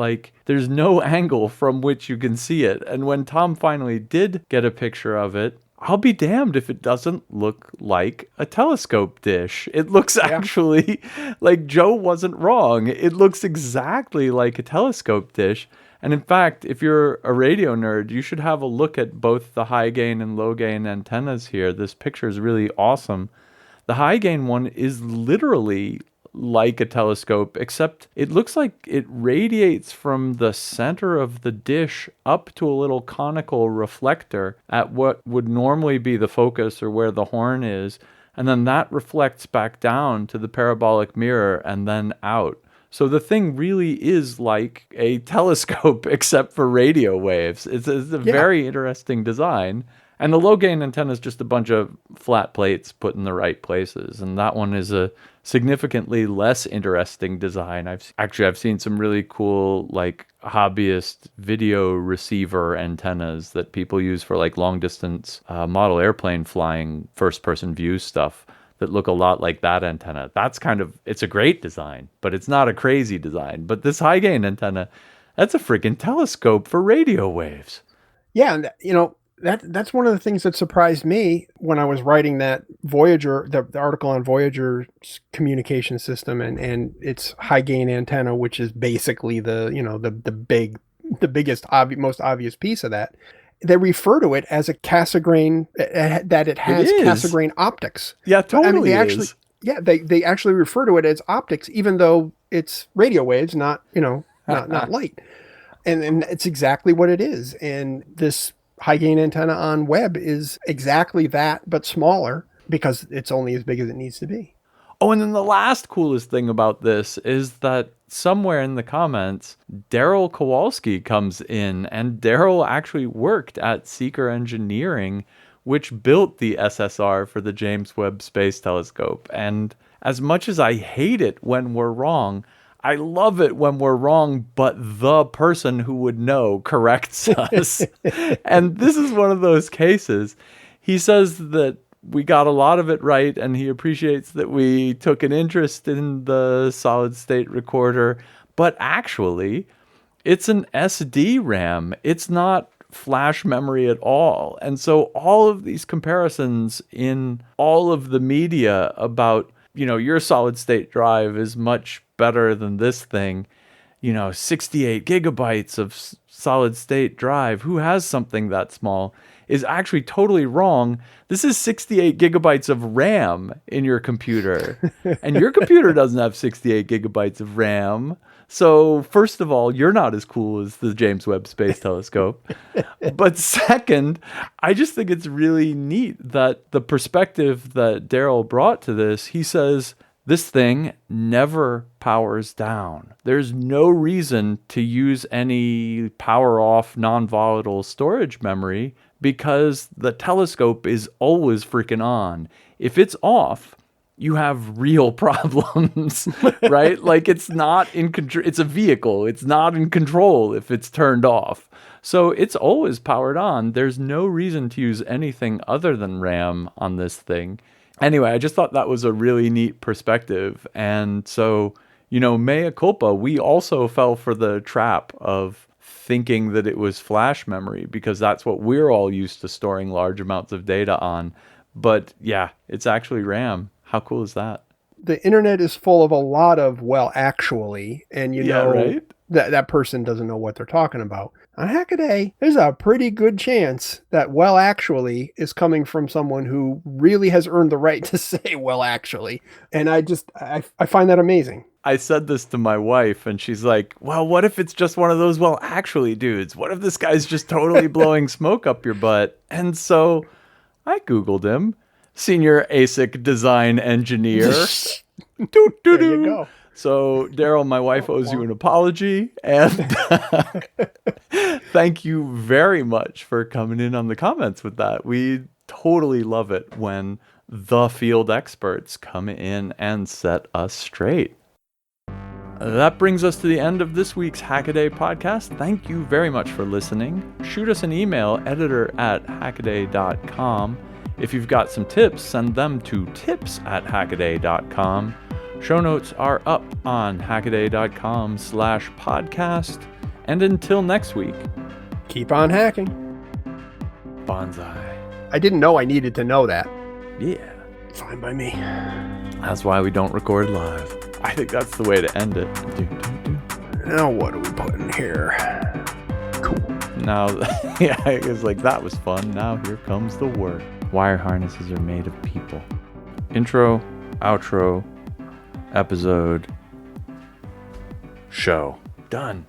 there's no angle from which you can see it. And when Tom finally did get a picture of it, I'll be damned if it doesn't look like a telescope dish. It looks actually like Joe wasn't wrong. It looks exactly like a telescope dish. And in fact, if you're a radio nerd, you should have a look at both the high gain and low gain antennas here. This picture is really awesome. The high gain one is literally like a telescope, except it looks like it radiates from the center of the dish up to a little conical reflector at what would normally be the focus or where the horn is. and then that reflects back down to the parabolic mirror and then out. So the thing really is like a telescope except for radio waves. It's a very interesting design. And the low gain antenna is just a bunch of flat plates put in the right places. And that one is a significantly less interesting design. I've seen some really cool like hobbyist video receiver antennas that people use for like long distance model airplane flying first person view stuff that look a lot like that antenna. It's a great design, but it's not a crazy design. But this high gain antenna, that's a freaking telescope for radio waves. Yeah, and that's one of the things that surprised me when I was writing that Voyager, the article on Voyager's communication system and its high gain antenna, which is basically the biggest, most obvious piece of that. They refer to it as a Cassegrain, that it has Cassegrain optics. Yeah, totally. They actually refer to it as optics, even though it's radio waves, not light. And it's exactly what it is. And this high gain antenna on Webb is exactly that, but smaller because it's only as big as it needs to be. Oh, and then the last coolest thing about this is that somewhere in the comments, Daryl Kowalski comes in, and Daryl actually worked at Seeker Engineering, which built the SSR for the James Webb Space Telescope. And as much as I hate it when we're wrong, I love it when we're wrong, but the person who would know corrects us. And this is one of those cases. He says that we got a lot of it right, and he appreciates that we took an interest in the solid state recorder, but actually it's an SD RAM. It's not flash memory at all. And so all of these comparisons in all of the media about, your solid state drive is much better than this thing, 68 gigabytes of solid state drive. Who has something that small? Is actually totally wrong. This is 68 gigabytes of RAM in your computer. And your computer doesn't have 68 gigabytes of RAM. So first of all, you're not as cool as the James Webb Space Telescope. But second, I just think it's really neat that the perspective that Daryl brought to this, he says, this thing never powers down. There's no reason to use any power off non-volatile storage memory because the telescope is always freaking on. If it's off, you have real problems, right? Like it's not in control. It's a vehicle. It's not in control if it's turned off. So it's always powered on. There's no reason to use anything other than RAM on this thing. Anyway, I just thought that was a really neat perspective. And so, mea culpa, we also fell for the trap of thinking that it was flash memory because that's what we're all used to storing large amounts of data on. But yeah, it's actually RAM. How cool is that? The internet is full of a lot of, actually, and right? that person doesn't know what they're talking about. On Hackaday, there's a pretty good chance that actually is coming from someone who really has earned the right to say actually. And I find that amazing. I said this to my wife and she's like, well, what if it's just one of those actually dudes? What if this guy's just totally blowing smoke up your butt? And so I Googled him, senior ASIC design engineer. There you go. So, Daryl, my wife owes you an apology, and thank you very much for coming in on the comments with that. We totally love it when the field experts come in and set us straight. That brings us to the end of this week's Hackaday podcast. Thank you very much for listening. Shoot us an email, editor@hackaday.com. If you've got some tips, send them to tips@hackaday.com. Show notes are up on hackaday.com/podcast. And until next week, keep on hacking. Bonsai. I didn't know I needed to know that. Yeah. Fine by me. That's why we don't record live. I think that's the way to end it. Now what are we putting here? Cool. Now, yeah, it was like, that was fun. Now here comes the work. Wire harnesses are made of people. Intro, outro, episode, show. Done.